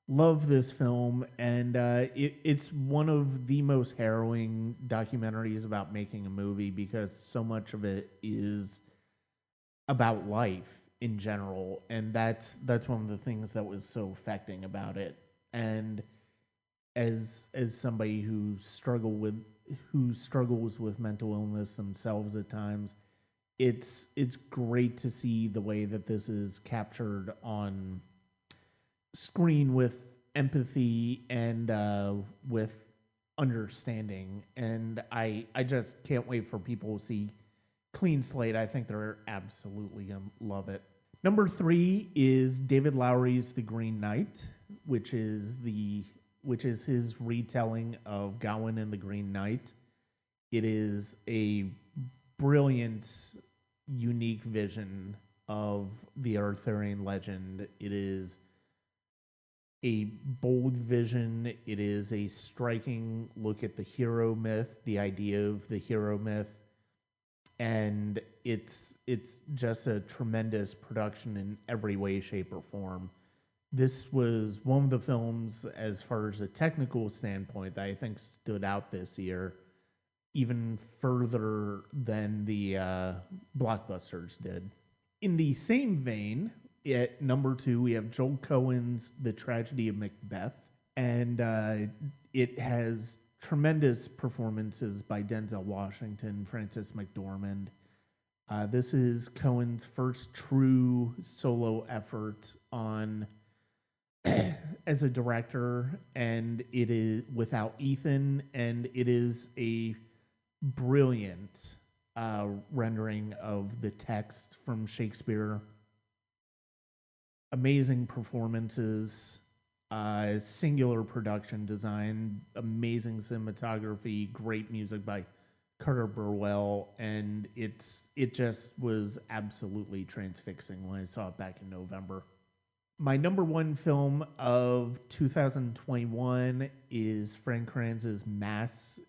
love this film, and it's one of the most harrowing documentaries about making a movie, because so much of it is about life in general, and that's one of the things that was so affecting about it. And as somebody who struggles with mental illness themselves at times, it's great to see the way that this is captured on screen with empathy and with understanding. And I just can't wait for people to see Clean Slate. I think they're absolutely gonna love it. Number 3 is David Lowery's The Green Knight, which is his retelling of Gawain and the Green Knight. It is a brilliant, unique vision of the Arthurian legend. It is a bold vision. It is a striking look at the hero myth, the idea of the hero myth, and it's just a tremendous production in every way, shape, or form. This was one of the films, as far as a technical standpoint, that I think stood out this year, even further than the blockbusters did. In the same vein, at number 2, we have Joel Coen's The Tragedy of Macbeth, and it has tremendous performances by Denzel Washington, Frances McDormand. This is Coen's first true solo effort on as a director, and it is without Ethan, and it is a brilliant rendering of the text from Shakespeare. Amazing performances, singular production design, amazing cinematography, great music by Carter Burwell, and it just was absolutely transfixing when I saw it back in November. My number 1 film of 2021 is Frank Kranz's Mass.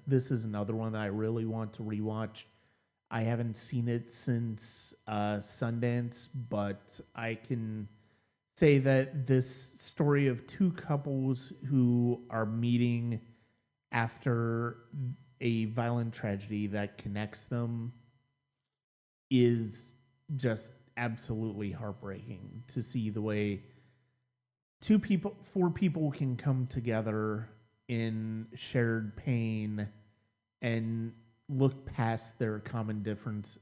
This is another one that I really want to rewatch. I haven't seen it since Sundance, but I can say that this story of two couples who are meeting after a violent tragedy that connects them is just absolutely heartbreaking to see the way four people can come together in shared pain and look past their common difference,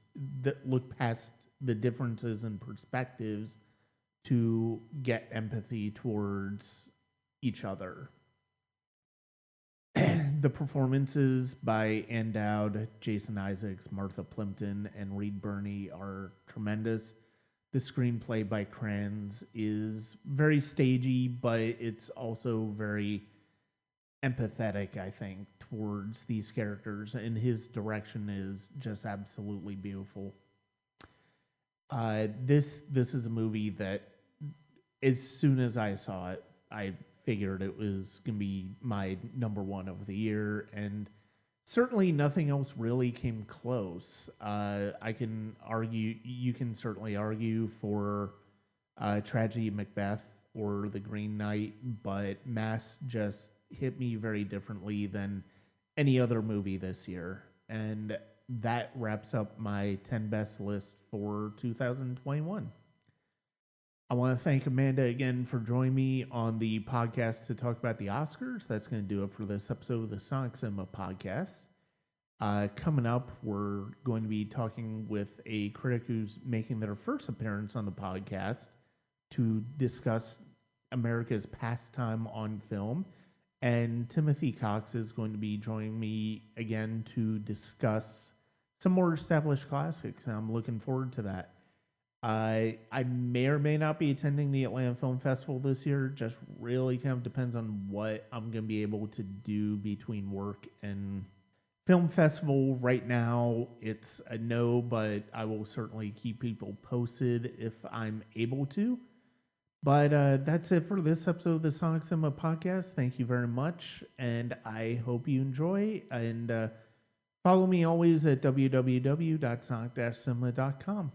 look past the differences in perspectives to get empathy towards each other. The performances by Ann Dowd, Jason Isaacs, Martha Plimpton, and Reed Birney are tremendous. The screenplay by Kranz is very stagey, but it's also very empathetic, I think, towards these characters, and his direction is just absolutely beautiful. This is a movie that, as soon as I saw it, I figured it was going to be my number one of the year, and certainly nothing else really came close. I can argue, you can certainly argue for Tragedy of Macbeth or The Green Knight, but Mass just hit me very differently than any other movie this year. And that wraps up my 10 best list for 2021. I want to thank Amanda again for joining me on the podcast to talk about the Oscars. That's going to do it for this episode of the Sonic Cinema Podcast. Coming up, we're going to be talking with a critic who's making their first appearance on the podcast to discuss America's pastime on film. And Timothy Cox is going to be joining me again to discuss some more established classics, and I'm looking forward to that. I may or may not be attending the Atlanta Film Festival this year. Just really kind of depends on what I'm going to be able to do between work and film festival. Right now, it's a no, but I will certainly keep people posted if I'm able to. But that's it for this episode of the Sonic Cinema Podcast. Thank you very much, and I hope you enjoy. And follow me always at www.sonic-cinema.com.